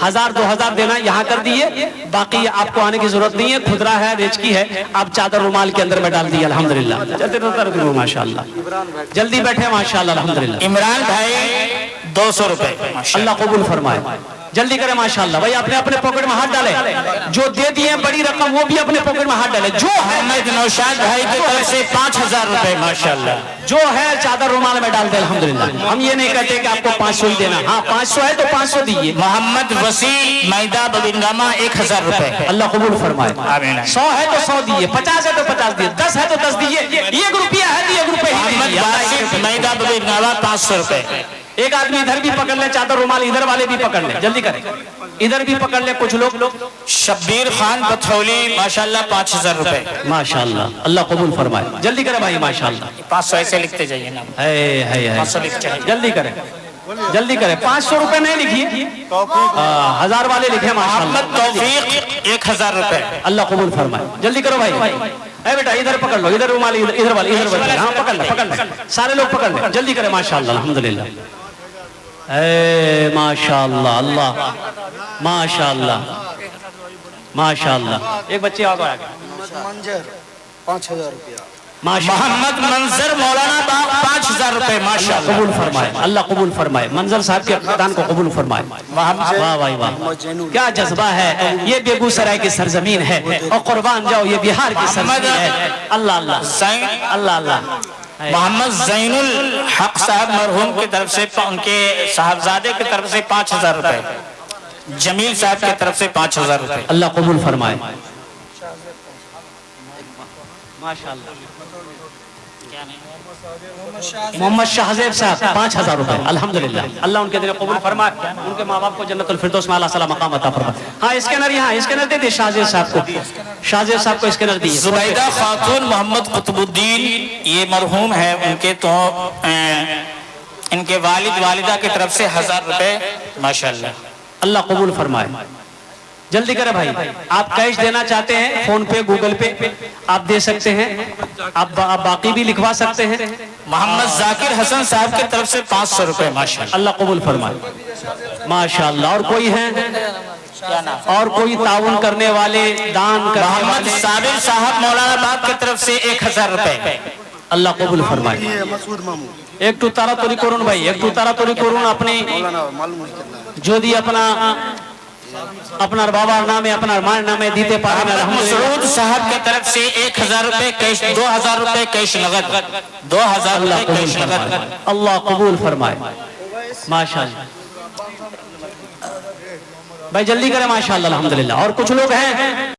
1000 2000 देना यहाँ कर दिए, बाकी आपको आने की जरूरत नहीं है, खुदरा है रेचकी है, आप चादर रुमाल के अंदर में डाल दिए अल्हम्दुलिल्लाह। जल्दी माशाल्लाह, जल्दी बैठे माशाल्लाह अल्हम्दुलिल्लाह। इमरान भाई 200 रुपए अल्लाह कबूल फरमाए। जल्दी करें माशाल्लाह भाई, अपने अपने पॉकेट में हाथ डाले, जो दे दिए बड़ी रकम वो भी अपने पॉकेट में हाथ डाले। जो मोहम्मद नौशाद भाई की तरफ से 5000 रुपए माशाल्लाह। जो है चादर रुमाल में डाल दे अल्हम्दुलिल्लाह। हम ये नहीं कहते कि आपको 500 ही देना, हाँ 500 है तो 500 दीजिए। मोहम्मद वसी मैदा बबिंगामा 1000 रुपए। अल्लाह कबूल फरमाए। 100 है तो 100 दीजिए, 50 है तो 50 दीजिए, 10 है तो 10 दीजिए, 1 रुपया है तो 1 रुपये ही दीजिए। मैदा बबिंगामा 500 रुपए। एक आदमी इधर भी पकड़ ले चादर रुमाल, इधर वाले भी पकड़ ले, जल्दी करें, इधर भी पकड़ ले कुछ लोग। शब्बीर खान बथौली माशाल्लाह 5000 रुपए माशाल्लाह, अल्लाह कबूल फरमाए। जल्दी करें भाई माशाल्लाह। 500 ऐसे लिखते जाइए ना, है 500 लिख चाहिए। जल्दी करें, जल्दी करें। 500 रुपए नहीं लिखिए, 1000 वाले लिखे माशाल्लाह। मोहम्मद तौफीक 1000 रुपए। अल्लाह कबूल फरमाए। जल्दी करो भाई। है बेटा इधर पकड़ लो, इधर रुमाल इधर वाले, इधर वाले, हाँ पकड़ ले, सारे लोग पकड़ ले, जल्दी करें माशाल्लाह अल्हम्दुलिल्लाह। माशाल्लाह, अल्लाह माशाल्लाह माशाल्लाह। एक बच्चे आ गए, मंजर 5000 रुपया। मोहम्मद मंजर मौलाना बाग 5000 रुपए माशाल्लाह। कबूल फरमाए, अल्लाह कबूल फरमाए। मंजर साहब के दान को कबूल फरमाए। वाह भाई वाह, क्या जज्बा है। ये बेगूसराय की सरजमीन है और कुर्बान जाओ ये बिहार की सरजमीन है। अल्लाह अल्लाह अल्लाह अल्लाह। मोहम्मद जैनुल हक साहब मरहूम की तरफ से, उनके साहबजादे की तरफ से 5000 रुपए। जमील साहब की तरफ से 5000 रुपए। अल्लाह कबूल फरमाए माशाल्लाह। मोहम्मद शाहजेब साहब 5000 रुपए अल्हम्दुलिल्लाह। अल्लाह उनके दिल कबूल फरमाए, उनके माँ बाप को जन्नतुल फिरदौस में आला सला मकाम अता फरमाए। हाँ स्कैनर यहाँ, स्कैनर दे दे शाहजेब साहब को, शाहजेब साहब को स्कैनर दिए। जुबैदा खातून मोहम्मद कुतुबुद्दीन ये मरहूम है, उनके तो इनके वालिद वालिदा की तरफ से 1000 रुपए माशाल्लाह। अल्लाह कबूल फरमाए। जल्दी करें भाई, आप कैश देना चाहते हैं फोन पे गूगल पे आप दे सकते हैं, आप बाकी भी लिखवा सकते हैं। मोहम्मद जाकिर हसन साहब की तरफ से 500 रुपए माशाल्लाह। अल्लाह कबूल फरमाए माशाल्लाह। और कोई है और कोई ताउन करने वाले, दान करने मोहम्मद वाले? साबिर साहब मौलाना बाग की तरफ से 1000 रुपए। अल्लाह कबूल फरमाए। मसूद मामू एक टू तारा तोरी करुन भाई, एक टू तारा तोरी करुन अपनी मालूम नहीं करना जो दी अपना बाबा नामे अपना मार नामे दीते पारे में मसरूद साहब की तरफ से 1000 रुपए कैश, 2000 रुपए कैश नगद, 2000 रुपए कैश नगद। अल्लाह कबूल फरमाए माशाल्लाह। भाई जल्दी करें माशाल्लाह अल्हम्दुलिल्लाह। और कुछ लोग हैं